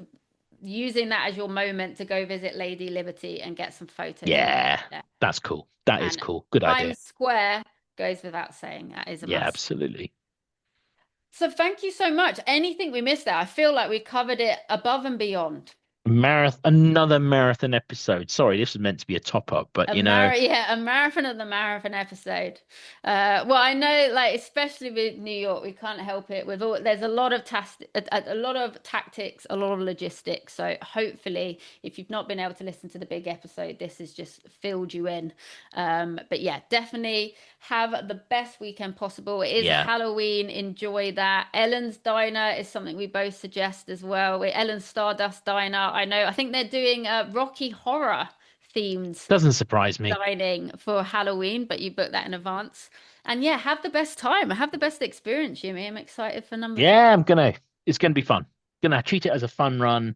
using that as your moment to go visit Lady Liberty and get some photos with the Yeah, there. that's cool. That is And cool. Good idea. Times Square goes without saying. That is a Yeah, must. absolutely. So thank you so much. Anything we missed there? I feel like we covered it above and beyond. Another marathon episode. Sorry, this was meant to be a top up, but Yeah, a marathon of the marathon episode. Well, I know, like especially with New York, we can't help it. With all, there's a lot of a lot of tactics, a lot of logistics. So hopefully, if you've not been able to listen to the big episode, this has just filled you in. But yeah, definitely have the best weekend possible. It is yeah, Halloween. Enjoy that. Ellen's Diner is something we both suggest as well. Ellen's Stardust Diner. I know. I think they're doing a Rocky Horror themed doesn't surprise me. dining for Halloween, but you book that in advance. And yeah, have the best time. Have the best experience, Jimmy. I'm excited for number 3. Yeah, it's gonna be fun. Gonna treat it as a fun run,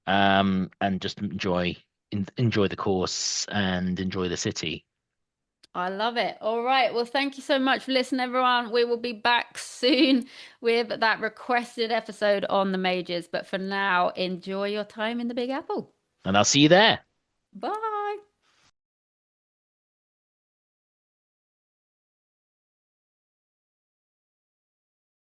and just enjoy the course and enjoy the city. I love it. All right. Well, thank you so much for listening, everyone. We will be back soon with that requested episode on the majors. But for now, enjoy your time in the Big Apple. And I'll see you there. Bye.